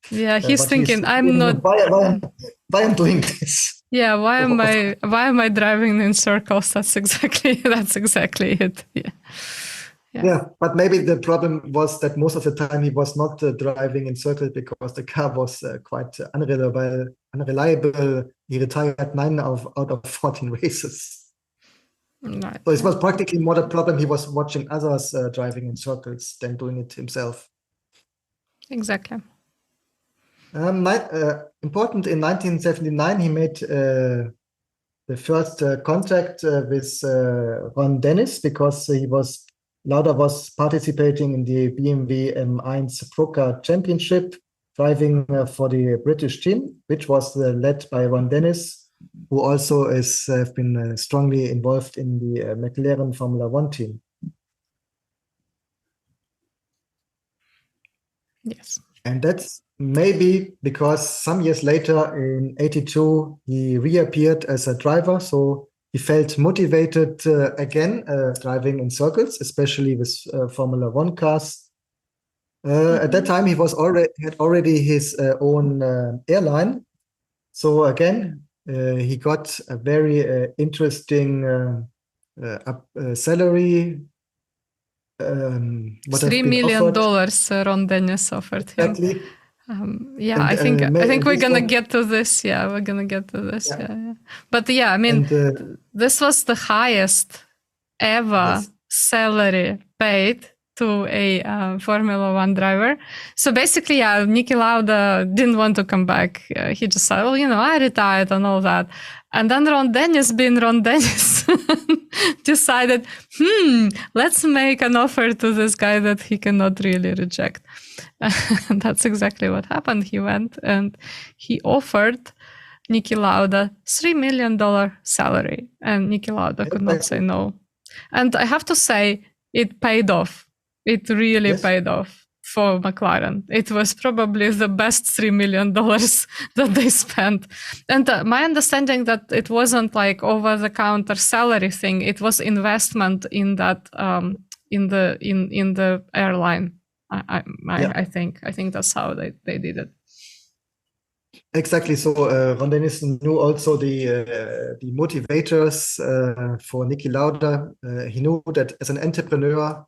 He's thinking, I'm not. Why I'm doing this? Yeah, why am I driving in circles? That's exactly it. Yeah, but maybe the problem was that most of the time he was not driving in circles because the car was quite unreliable. He retired 9 out of 14 races. Right. So it was practically more the problem. He was watching others driving in circles than doing it himself. Exactly. Important, in 1979, he made the first contact with Ron Dennis because Lauda was participating in the BMW M1 Pro Car Championship, driving for the British team, which was led by Ron Dennis, who also has been strongly involved in the McLaren Formula One team. Yes. And that's maybe because some years later, in '82, he reappeared as a driver. So he felt motivated again, driving in circles, especially with Formula One cars. At that time, he had already his own airline. So again, he got a very interesting salary. $3 million Ron Dennis offered him. Exactly. I think we're gonna get to this. Yeah, we're gonna get to this. Yeah. But yeah, I mean, this was the highest ever salary paid to a Formula One driver. So basically, Niki Lauda didn't want to come back. He just said, well, I retired and all that. And then Ron Dennis, being Ron Dennis, decided, let's make an offer to this guy that he cannot really reject. And that's exactly what happened. He went and he offered Niki Lauda $3 million salary. And Niki Lauda could not say no. And I have to say, it paid off. it really Yes. paid off for McLaren. It was probably the best $3 million that they spent. And my understanding that it wasn't like over-the-counter salary thing. It was investment in that in the airline. I think that's how they did it. Exactly. So Ron Dennis knew also the motivators for Niki Lauda. He knew that as an entrepreneur,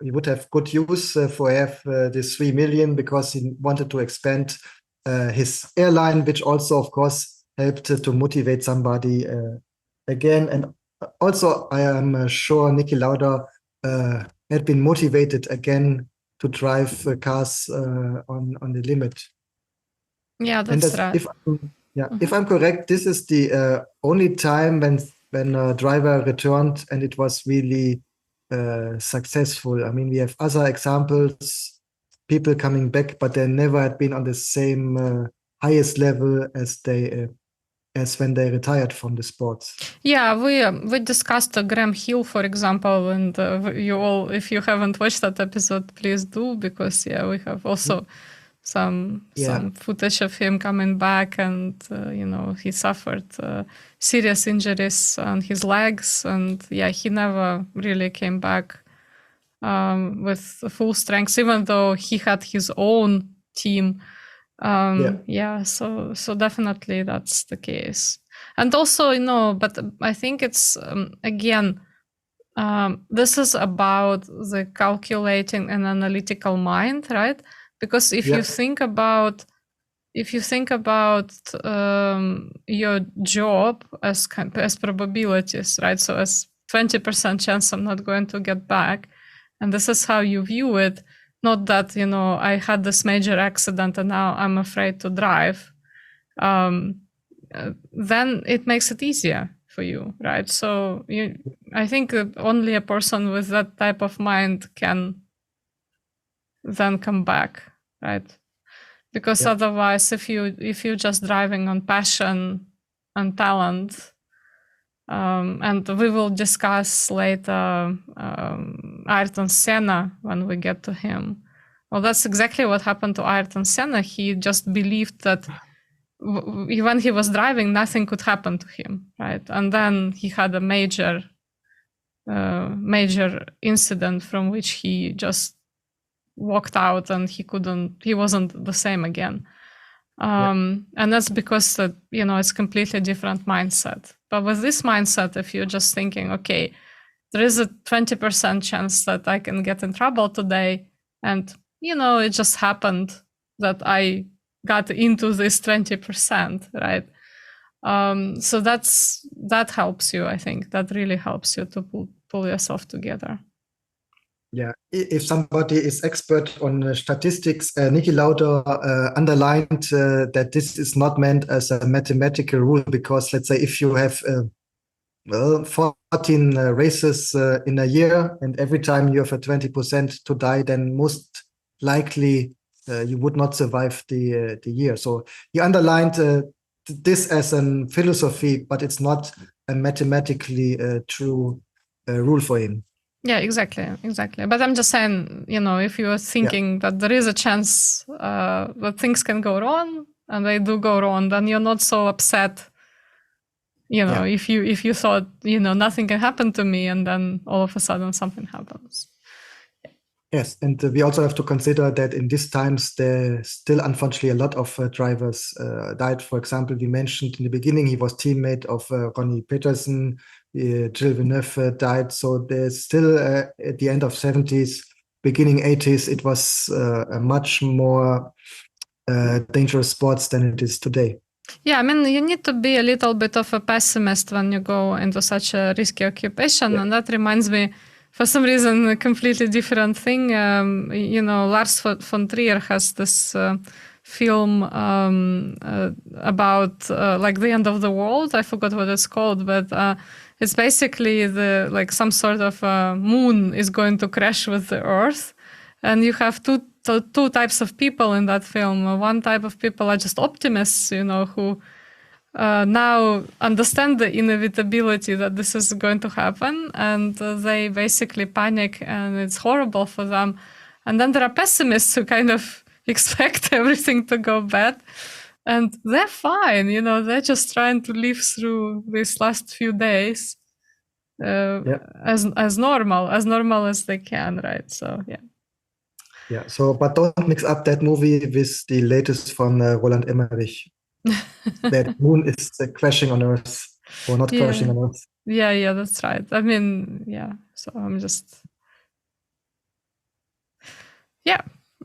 he would have good use for have this 3 million because he wanted to expand his airline, which also, of course, helped to motivate somebody again. And also, I am sure Niki Lauda had been motivated again to drive cars on the limit. Yeah, that's right. If I'm correct, this is the only time when a driver returned and it was really successful. I mean, we have other examples, people coming back, but they never had been on the same highest level as when they retired from the sports. Yeah, we discussed Graham Hill, for example, and you all, if you haven't watched that episode, please do, because we have also some footage of him coming back, and he suffered serious injuries on his legs, and he never really came back with full strength, even though he had his own team. So definitely that's the case. And also, but I think it's again, this is about the calculating and analytical mind, right? Because if you think about your job as probabilities, right? So as 20% chance I'm not going to get back, and this is how you view it. Not that I had this major accident and now I'm afraid to drive. Then it makes it easier for you, right? So I think only a person with that type of mind can then come back, right? Because otherwise, if you're just driving on passion and talent, and we will discuss later Ayrton Senna when we get to him. Well, that's exactly what happened to Ayrton Senna. He just believed that when he was driving, nothing could happen to him, right? And then he had a major incident from which he just walked out, and he wasn't the same again. And that's because it's completely different mindset. But with this mindset, if you're just thinking, okay, there is a 20% chance that I can get in trouble today, and it just happened that I got into this 20%, right? So that helps you. I think that really helps you to pull yourself together. Yeah, if somebody is expert on statistics, Niki Lauda underlined that this is not meant as a mathematical rule, because let's say if you have 14 races in a year, and every time you have a 20% to die, then most likely you would not survive the year. So he underlined this as a philosophy, but it's not a mathematically true rule for him. Yeah, exactly. But I'm just saying, if you are thinking that there is a chance that things can go wrong, and they do go wrong, then you're not so upset. If you thought, nothing can happen to me, and then all of a sudden something happens. Yes, and we also have to consider that in these times, there's still, unfortunately, a lot of drivers died. For example, we mentioned in the beginning, he was teammate of Ronnie Peterson. Gilles Villeneuve died. So there's still, at the end of 70s, beginning 80s, it was a much more dangerous sport than it is today. Yeah, I mean, you need to be a little bit of a pessimist when you go into such a risky occupation. And that reminds me, for some reason, a completely different thing. Lars von Trier has this film about like the end of the world. I forgot what it's called, but it's basically some sort of moon is going to crash with the Earth. And you have two types of people in that film. One type of people are just optimists, who now understand the inevitability that this is going to happen, and they basically panic, and it's horrible for them. And then there are pessimists who kind of expect everything to go bad, and they're fine. They're just trying to live through these last few days as normal as they can, right? So Yeah. So, but don't mix up that movie with the latest from Roland Emmerich. That moon is crashing on Earth, or not crashing on Earth. Yeah, that's right. I mean, yeah. So I'm just, yeah.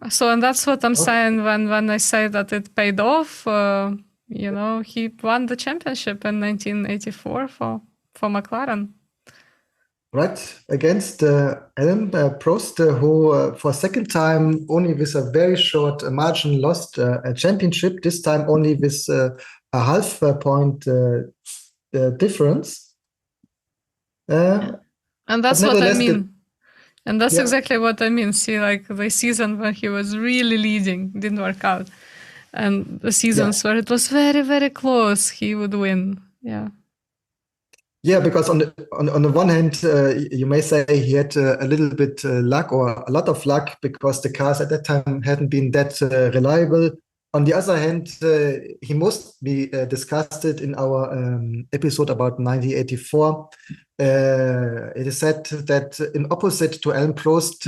So, and that's what I'm saying when I say that it paid off. He won the championship in 1984 for McLaren. Right, against Alain Prost, who for a second time only with a very short margin lost a championship, this time only with a half point difference. And that's what I mean. And that's exactly what I mean. See, like the season when he was really leading didn't work out. And the seasons where it was very, very close, he would win. Yeah. Yeah, because on the one hand, you may say he had a little bit luck or a lot of luck because the cars at that time hadn't been that reliable. On the other hand, he must be discussed in our episode about 1984. It is said that in opposite to Alain Prost,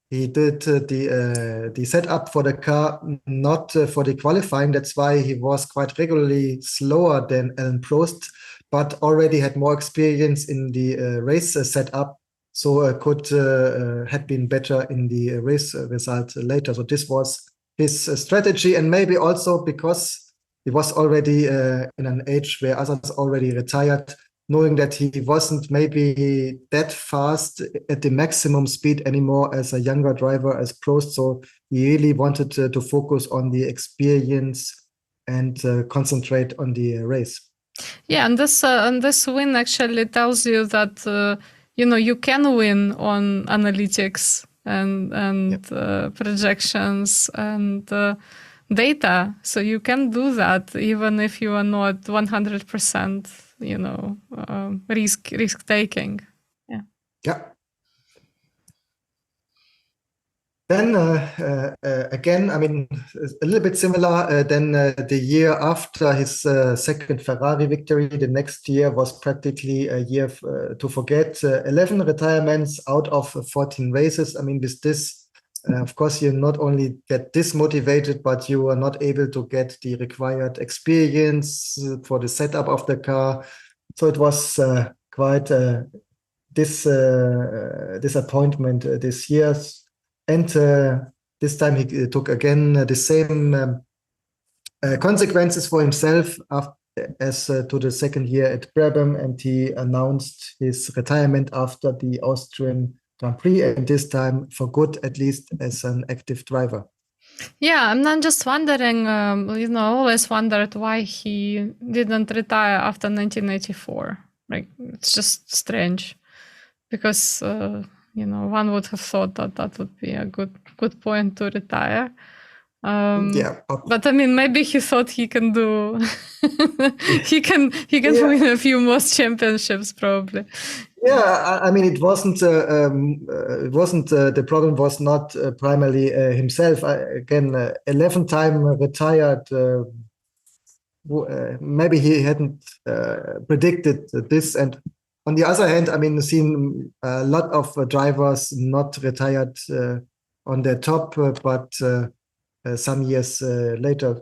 he did the setup for the car, not for the qualifying. That's why he was quite regularly slower than Alain Prost, but already had more experience in the race setup, so could had been better in the race result later. So this was his strategy, and maybe also because he was already in an age where others already retired, knowing that he wasn't maybe that fast at the maximum speed anymore as a younger driver as Prost. So he really wanted to focus on the experience and concentrate on the race. Yeah, and this win actually tells you that you can win on analytics and projections and data. So you can do that even if you are not 100%, risk taking. Yeah. Yeah. Then again, I mean, a little bit similar. Then the year after his second Ferrari victory, the next year was practically a year to forget. 11 retirements out of 14 races. I mean, with this, of course, you not only get dismotivated, but you are not able to get the required experience for the setup of the car. So it was quite disappointment this year. And this time he took again the same consequences for himself as to the second year at Brabham, and he announced his retirement after the Austrian Grand Prix, and this time for good, at least as an active driver. Yeah, I'm not just wondering, always wondered why he didn't retire after 1984. Like, it's just strange because, one would have thought that would be a good point to retire. But I mean, maybe he thought he can do, he can win a few more championships probably. Yeah, I mean, it wasn't. The problem was not primarily himself. 11-time retired. Maybe he hadn't predicted this. And on the other hand, I mean, seen a lot of drivers not retired on their top, but some years later,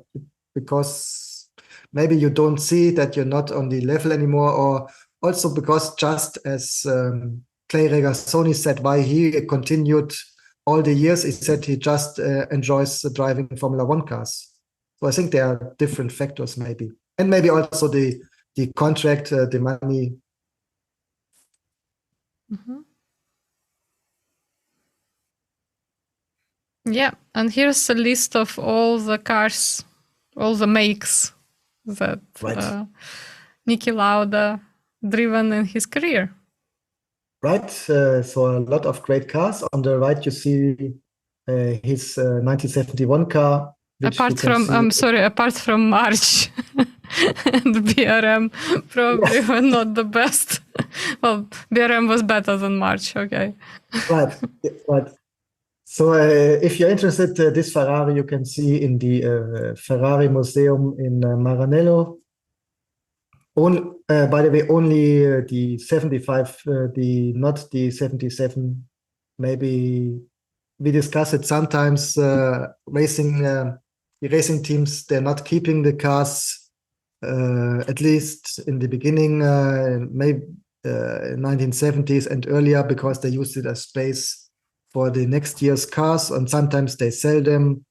because maybe you don't see that you're not on the level anymore, or also because, just as Clay Regazzoni said, why he continued all the years, he said he just enjoys driving Formula One cars. So I think there are different factors, maybe, and maybe also the contract, the money. Mm-hmm. Yeah, and here's a list of all the cars, all the makes that Niki Lauda driven in his career. Right, so a lot of great cars. On the right, you see his 1971 car. Apart from March. and BRM probably were not the best. Well, BRM was better than March, okay. Right, right. So if you're interested, this Ferrari you can see in the Ferrari Museum in Maranello. By the way, only the 75, not the 77. Maybe we discuss it sometimes. The racing teams, they're not keeping the cars, at least in the beginning, maybe 1970s and earlier, because they used it as space for the next year's cars, and sometimes they sell them.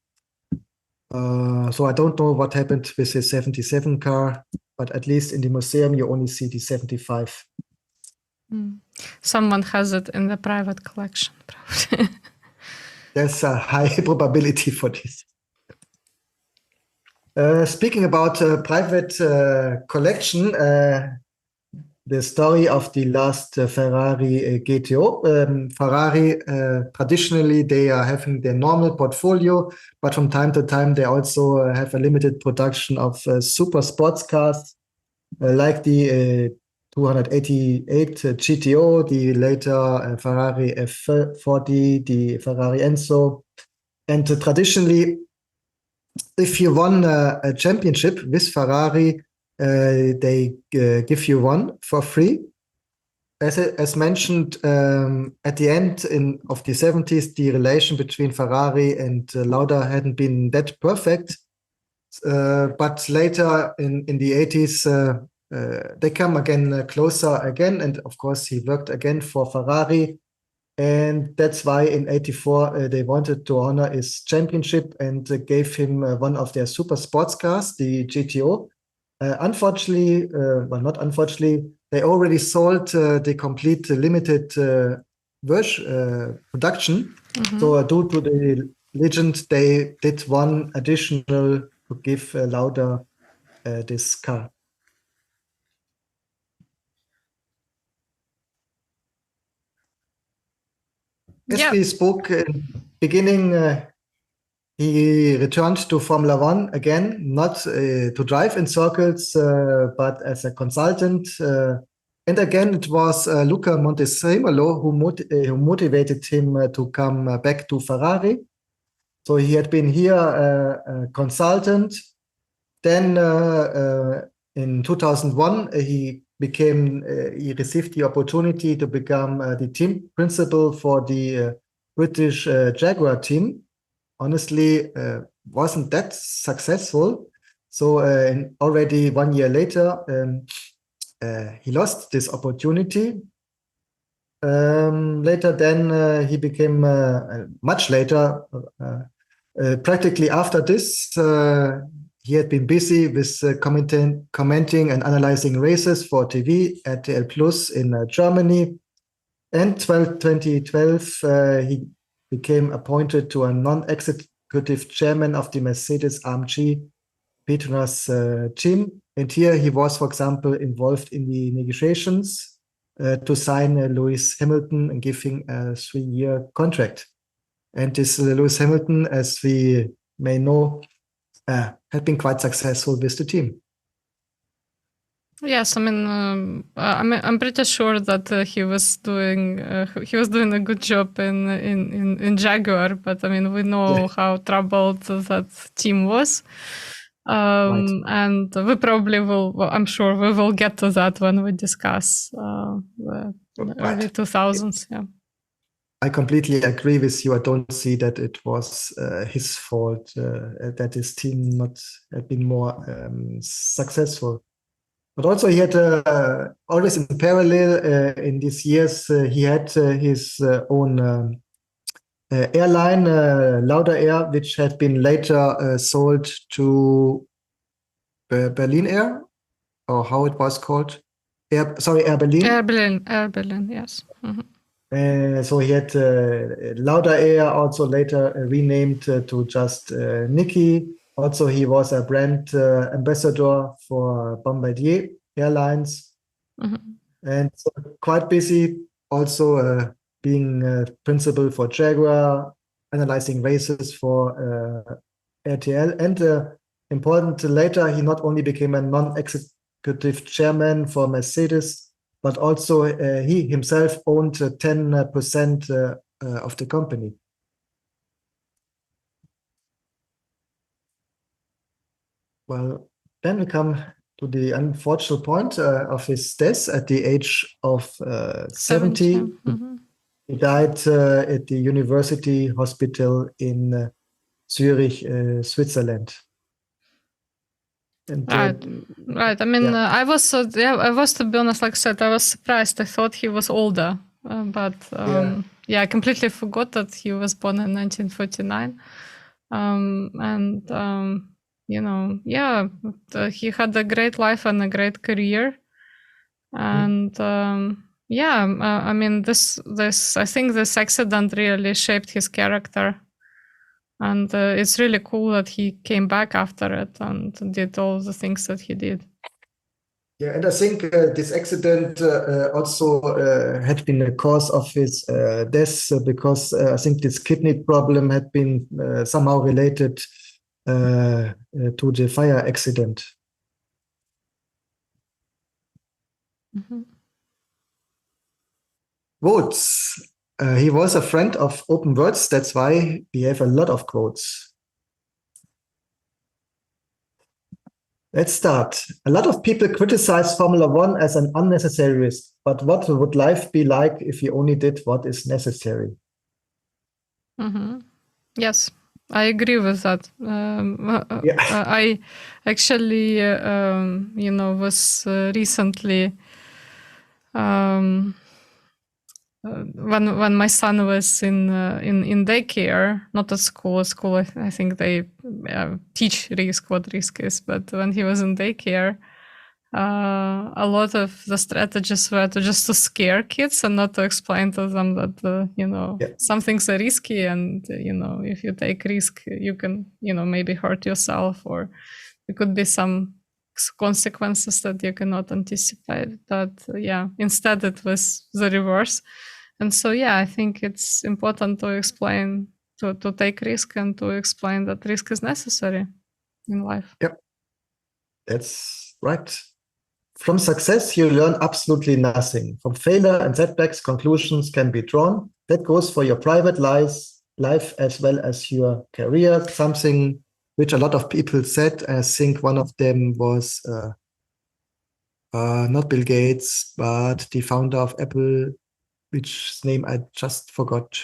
So I don't know what happened with the 77 car, but at least in the museum you only see the 75. Someone has it in the private collection, probably. There's a high probability for this. Speaking about private collection, the story of the last Ferrari GTO. Ferrari, traditionally, they are having their normal portfolio, but from time to time, they also have a limited production of super sports cars, like the 288 GTO, the later Ferrari F40, the Ferrari Enzo. And traditionally, if you won a championship with Ferrari, they give you one for free. As mentioned, at the end of the 70s, the relation between Ferrari and Lauda hadn't been that perfect. But later in the 80s, they come again closer again. And of course, he worked again for Ferrari. And that's why in 84, they wanted to honor his championship and gave him one of their super sports cars, the GTO. Unfortunately, well, not unfortunately, they already sold the complete limited version production. So due to the legend, they did one additional to give Lauda this car. As we spoke in the beginning, he returned to Formula One again, not to drive in circles, but as a consultant. And again, it was Luca Montezemolo who motivated him to come back to Ferrari. So he had been here a consultant. Then in 2001, he received the opportunity to become the team principal for the British Jaguar team. Honestly, wasn't that successful. So already 1 year later, he lost this opportunity. Later then he became, much later, practically after this, he had been busy with commenting and analyzing races for TV at RTL Plus in Germany. And 2012, he became appointed to a non-executive chairman of the Mercedes-AMG Petronas team. And here he was, for example, involved in the negotiations to sign Lewis Hamilton and give him a 3-year contract. And this Lewis Hamilton, as we may know, had been quite successful with the team. Yes, I mean, I'm pretty sure that he was doing a good job in Jaguar, but I mean, we know how troubled that team was, Right. and we probably will. Well, I'm sure we will get to that when we discuss the early 2000s. Yeah. I completely agree with you. I don't see that it was his fault that his team not had been more successful. But also he had always in parallel in these years, he had his own airline, Lauda Air, which had been later sold to Berlin Air, or how it was called. Air Berlin. Air Berlin, yes. So he had Lauda Air, also later renamed to just Niki. Also, he was a brand ambassador for Bombardier Airlines. And so quite busy, also being principal for Jaguar, analyzing races for RTL. And important. Later, he not only became a non-executive chairman for Mercedes, but also he himself owned 10% of the company. Well, then we come to the unfortunate point of his death at the age of 70. Mm-hmm. He died at the University Hospital in Zurich, Switzerland. And, Right. I mean, yeah. I was, to be honest, like I said, I was surprised. I thought he was older, but I completely forgot that he was born in 1949. He had a great life and a great career. And I mean, this I think this accident really shaped his character. And it's really cool that he came back after it and did all the things that he did. Yeah, and I think this accident also had been a cause of his death because I think this kidney problem had been somehow related to the fire accident. Mm-hmm. Quotes. He was a friend of open words. That's why we have a lot of quotes. Let's start. A lot of people criticize Formula One as an unnecessary risk, but what would life be like if you only did what is necessary? Mm-hmm. Yes, I agree with that. I actually, was recently when my son was in daycare, not at school. At school, I think they teach risk, what risk is. But when he was in daycare, a lot of the strategies were just to scare kids and not to explain to them that some things are risky, and if you take risk, you can maybe hurt yourself, or there could be some consequences that you cannot anticipate. That instead it was the reverse. And so I think it's important to explain, to take risk, and to explain that risk is necessary in life. Yep, that's right. From success, you learn absolutely nothing. From failure and setbacks, conclusions can be drawn. That goes for your private life as well as your career. Something which a lot of people said. I think one of them was not Bill Gates, but the founder of Apple, which name I just forgot.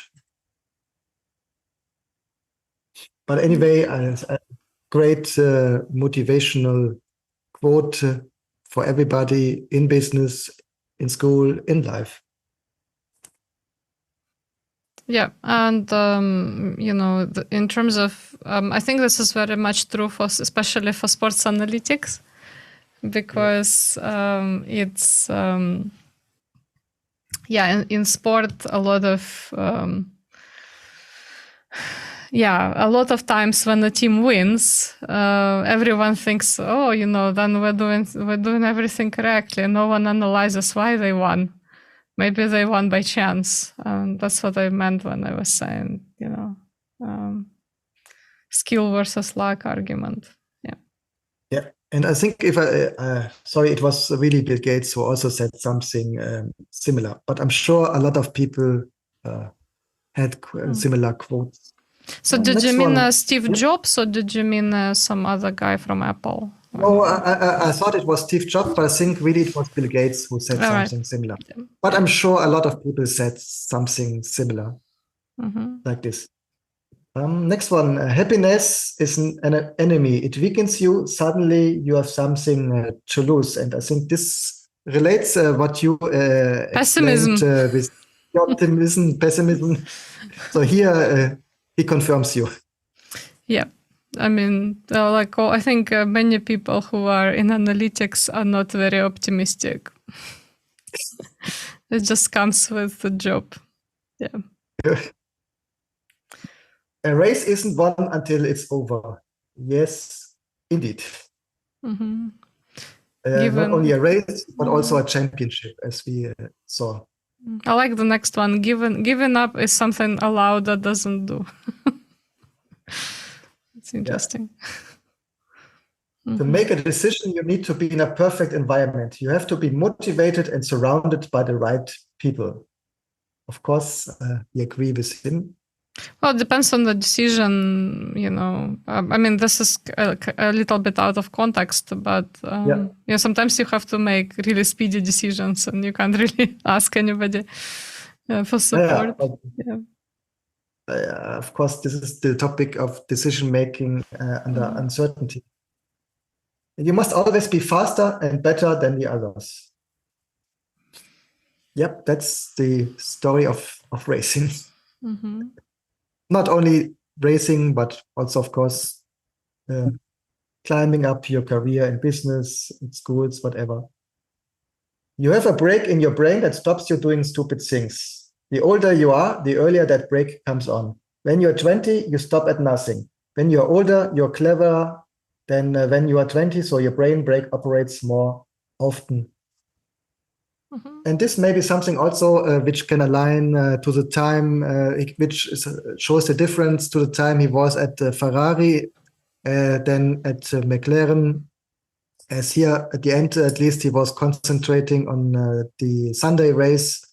But anyway, a great motivational quote for everybody in business, in school, in life. Yeah, and in terms of, I think this is very much true especially for sports analytics, because it's in sport a lot of a lot of times when a team wins, everyone thinks, then we're doing everything correctly. No one analyzes why they won. Maybe they won by chance. That's what I meant when I was saying, skill versus luck argument. Yeah, and I think if sorry, it was really Bill Gates who also said something similar. But I'm sure a lot of people had similar quotes. So did you mean Steve Jobs, or did you mean some other guy from Apple? No, I thought it was Steve Jobs, but I think really it was Bill Gates who said something similar. But I'm sure a lot of people said something similar like this. Next one, happiness is an enemy. It weakens you. Suddenly you have something to lose. And I think this relates what you explained with optimism, pessimism. So here he confirms you. Yeah. I mean, I think many people who are in analytics are not very optimistic. It just comes with the job. Yeah. A race isn't won until it's over. Yes, indeed. Mm-hmm. Not only a race, but also a championship, as we saw. I like the next one. Giving up is something a Lauda doesn't do. It's interesting. To make a decision, you need to be in a perfect environment. You have to be motivated and surrounded by the right people. Of course, we agree with him. Well, it depends on the decision, I mean, this is a little bit out of context, but sometimes you have to make really speedy decisions and you can't really ask anybody for support. Of course, this is the topic of decision-making under uncertainty. You must always be faster and better than the others. Yep, that's the story of racing. Not only racing, but also, of course, climbing up your career in business, in schools, whatever. You have a break in your brain that stops you doing stupid things. The older you are, the earlier that break comes on. When you're 20, you stop at nothing. When you're older, you're cleverer than when you are 20, so your brain break operates more often. And this may be something also which can align to the time, shows the difference to the time he was at Ferrari, then at McLaren. As here at the end, at least he was concentrating on the Sunday race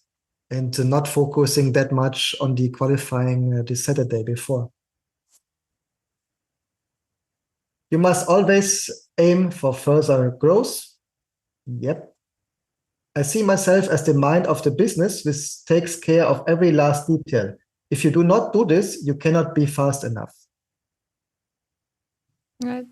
and not focusing that much on the qualifying the Saturday before. You must always aim for further growth. Yep. I see myself as the mind of the business which takes care of every last detail. If you do not do this, you cannot be fast enough. Right.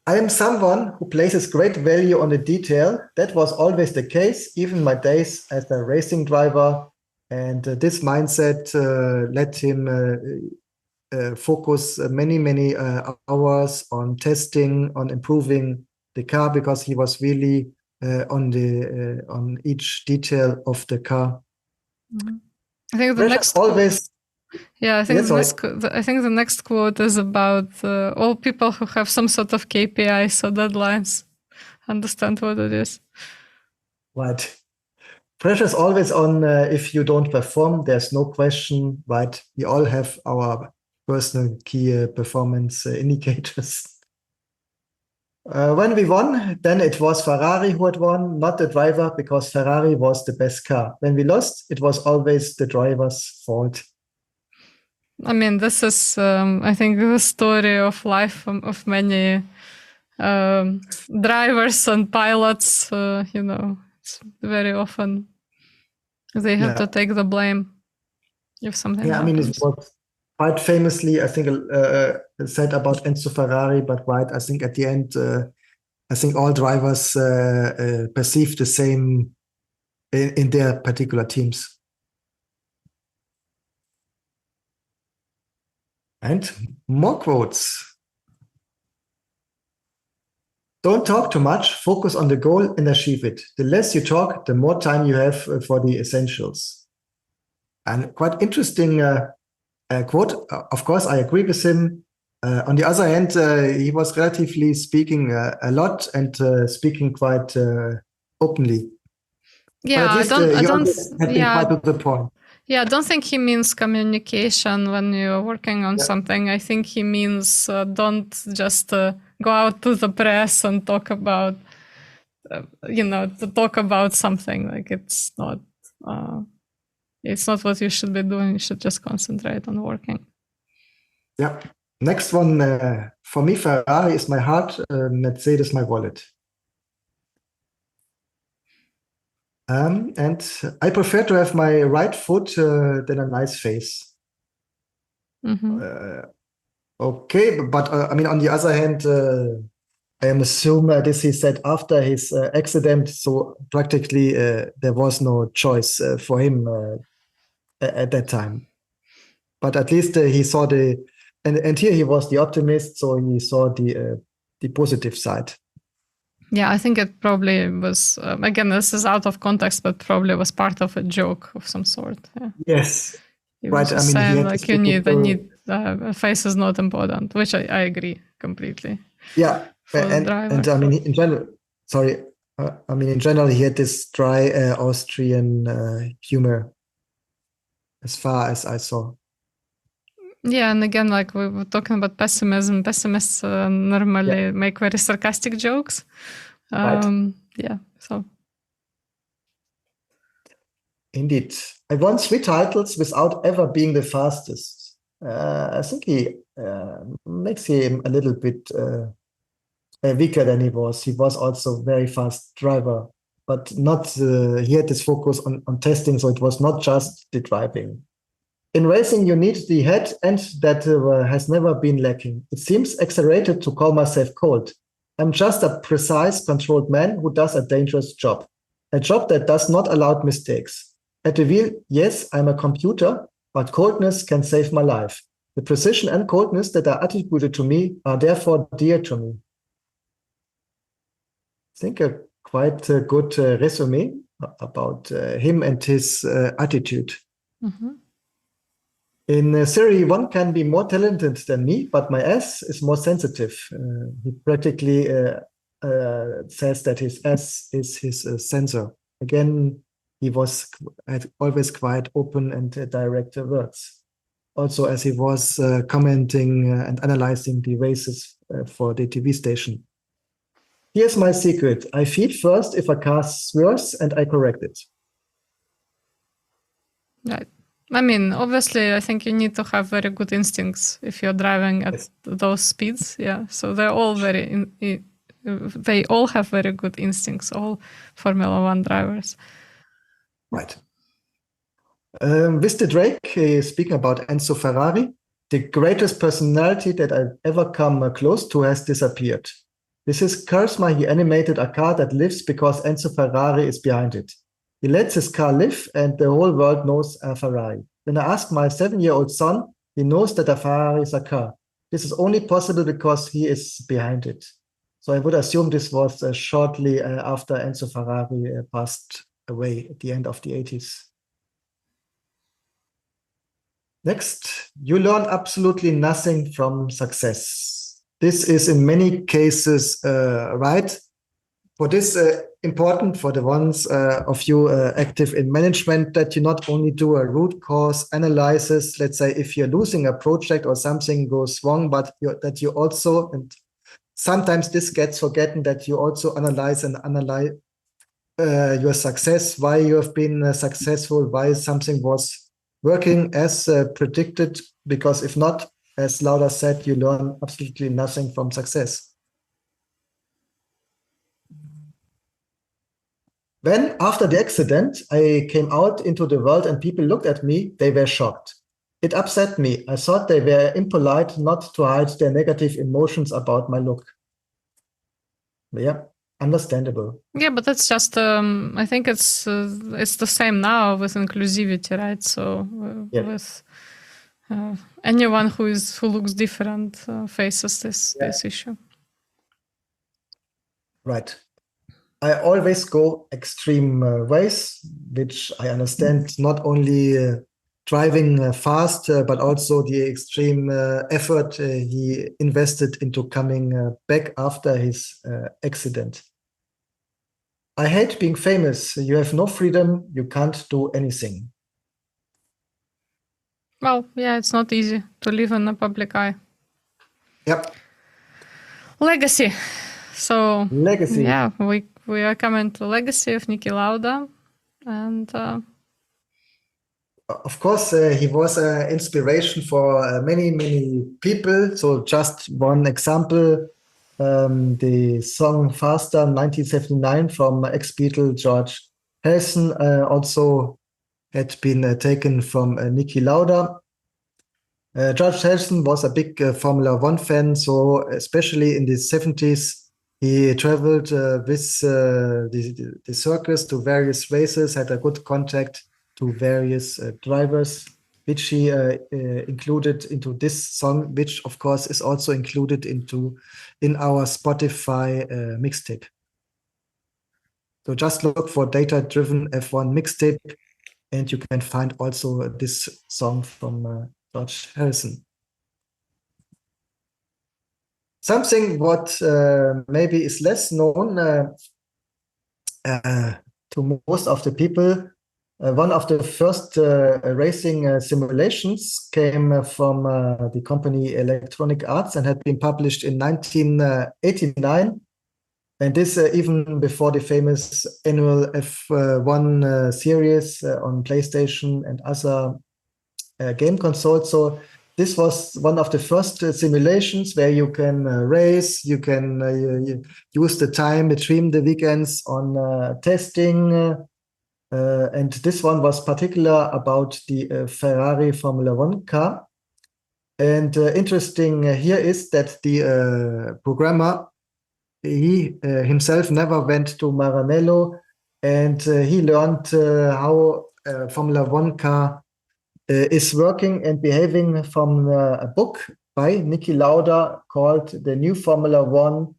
I am someone who places great value on the detail. That was always the case, even my days as a racing driver. And this mindset let him focus many hours on testing, on improving the car, because he was really on each detail of the car. I think the next always. I think the next quote is about all people who have some sort of KPIs or deadlines understand what it is. Right. Pressure is always on if you don't perform. There's no question, right? We all have our personal key performance indicators. When we won, then it was Ferrari who had won, not the driver, because Ferrari was the best car. When we lost, it was always the driver's fault. I mean, this is, I think, the story of life of many drivers and pilots. It's very often they have to take the blame if something happens. I mean, it was quite famously, I think, said about Enzo Ferrari, but right, I think at the end, I think all drivers perceive the same in their particular teams. And more quotes. Don't talk too much, focus on the goal and achieve it. The less you talk, the more time you have for the essentials. And quite interesting quote. Of course, I agree with him. On the other hand, he was relatively speaking a lot and speaking quite openly. Yeah, I don't quite to the point. Yeah, I don't think he means communication when you're working on something. I think he means don't just go out to the press and talk about, to talk about something. Like it's not what you should be doing. You should just concentrate on working. Yeah. Next one, for me, Ferrari is my heart, Mercedes my wallet. And I prefer to have my right foot than a nice face. Okay, but I mean, on the other hand, I assume this he said after his accident, so practically there was no choice for him at that time. But at least he saw and here he was the optimist, so he saw the positive side. Yeah, I think it probably was, again, this is out of context, but probably was part of a joke of some sort. Yeah. Yes. He was just saying, like, face is not important, which I agree completely. Yeah, and I mean, in general, in general, he had this dry Austrian humor, as far as I saw. Yeah, and again, like we were talking about pessimism, pessimists normally make very sarcastic jokes. Right. Yeah, so. Indeed. I won 3 titles without ever being the fastest. I think he makes him a little bit weaker than he was. He was also very fast driver, but not. He had this focus on testing, so it was not just the driving. In racing, you need the head, and that has never been lacking. It seems exaggerated to call myself cold. I'm just a precise, controlled man who does a dangerous job, a job that does not allow mistakes. At the wheel, yes, I'm a computer, but coldness can save my life. The precision and coldness that are attributed to me are therefore dear to me. I think a quite good resume about him and his attitude. Mm-hmm. In theory, one can be more talented than me, but my S is more sensitive. He practically says that his S is his sensor. Again, he was always quite open and direct words. Also, as he was commenting and analyzing the races for the TV station. Here's my secret. I feed first if a car swerves and I correct it. Right. I mean, obviously, I think you need to have very good instincts if you're driving at those speeds. Yeah. So they're all they all have very good instincts, all Formula One drivers. Right. With the Drake, speaking about Enzo Ferrari, the greatest personality that I've ever come close to has disappeared. With his charisma, he animated a car that lives because Enzo Ferrari is behind it. He lets his car live, and the whole world knows a Ferrari. When I ask my 7-year-old son, he knows that a Ferrari is a car. This is only possible because he is behind it. So I would assume this was shortly after Enzo Ferrari passed away at the end of the 80s. Next, you learn absolutely nothing from success. This is in many cases right. For this, important for the ones of you active in management, that you not only do a root cause analysis, let's say if you're losing a project or something goes wrong, but that you also, and sometimes this gets forgotten, that you also analyze your success, why you have been successful, why something was working as predicted, because if not, as Lauda said, you learn absolutely nothing from success. When, after the accident, I came out into the world and people looked at me, they were shocked. It upset me. I thought they were impolite not to hide their negative emotions about my look. Yeah, understandable. Yeah, but that's just. I think it's the same now with inclusivity, right? So with anyone who looks different faces this issue. Right. I always go extreme ways, which I understand not only driving fast, but also the extreme effort he invested into coming back after his accident. I hate being famous. You have no freedom. You can't do anything. Well, yeah, it's not easy to live in the public eye. Yep. Legacy. So Legacy. yeah, we are coming to legacy of Niki Lauda, and of course, he was an inspiration for many people. So just one example, the song Faster 1979 from ex-Beatle George Harrison also had been taken from Niki Lauda. George Harrison was a big Formula One fan, so especially in the 70s, he traveled with the circus to various races, had a good contact to various drivers, which he included into this song, which of course is also included in our Spotify mixtape. So just look for data-driven F1 mixtape, and you can find also this song from George Harrison. Something what maybe is less known to most of the people One of the first racing simulations came from the company Electronic Arts and had been published in 1989. And this even before the famous annual F1 series on PlayStation and other game consoles. So this was one of the first simulations where you can race, you can use the time between the weekends on testing. And this one was particular about the Ferrari Formula One car. And interesting here is that the programmer, he himself never went to Maranello, and he learned how a Formula One car is working and behaving from a book by Niki Lauda called The New Formula One,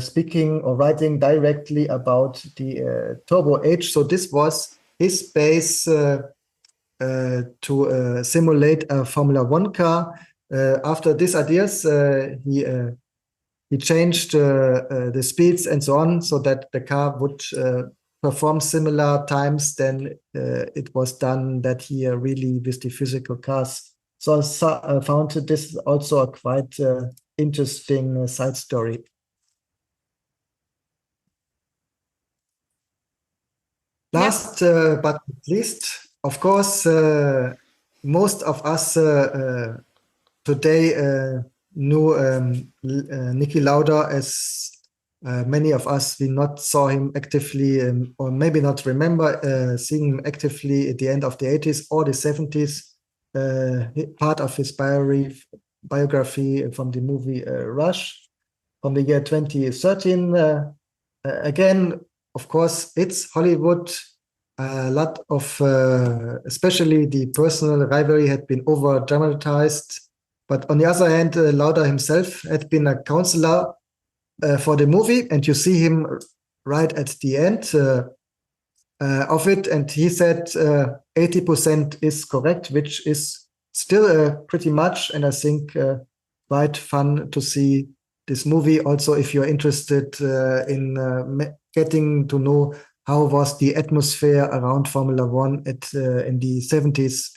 speaking or writing directly about the turbo age. So this was his base to simulate a Formula One car. After these ideas, he changed the speeds and so on, so that the car would perform similar times than it was done that year, really, with the physical cars. So I found this also a quite interesting side story. Last but not least, of course, most of us today knew Niki Lauda, as many of us, we not saw him actively, or maybe not remember seeing him actively at the end of the 80s or the 70s. Part of his biography from the movie Rush from the year 2013. Again, of course, it's Hollywood. A lot of, especially the personal rivalry had been over dramatized. But on the other hand, Lauda himself had been a counselor for the movie, and you see him right at the end of it. And he said 80% is correct, which is still pretty much, and I think quite fun to see this movie. Also, if you're interested in getting to know how was the atmosphere around Formula One in the 70s,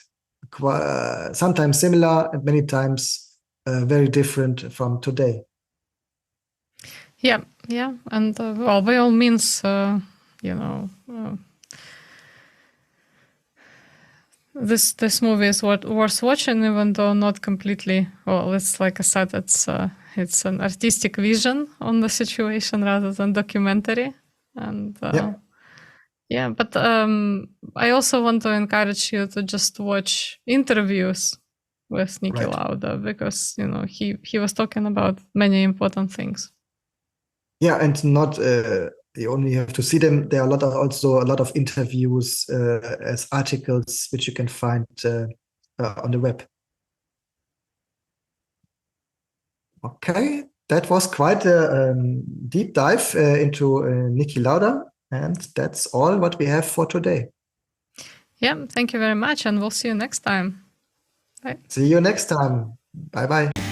sometimes similar and many times very different from today. Yeah, and well, by all means, this movie is worth watching, even though not completely. Well, it's like I said, it's an artistic vision on the situation rather than documentary, and but I also want to encourage you to just watch interviews with Niki Lauda, because he was talking about many important things. Yeah, and not you only have to see them. There are also a lot of interviews as articles which you can find on the web. Okay, that was quite a deep dive into Niki Lauda, and that's all what we have for today. Yeah, thank you very much, and we'll see you next time. Bye. See you next time. Bye-bye.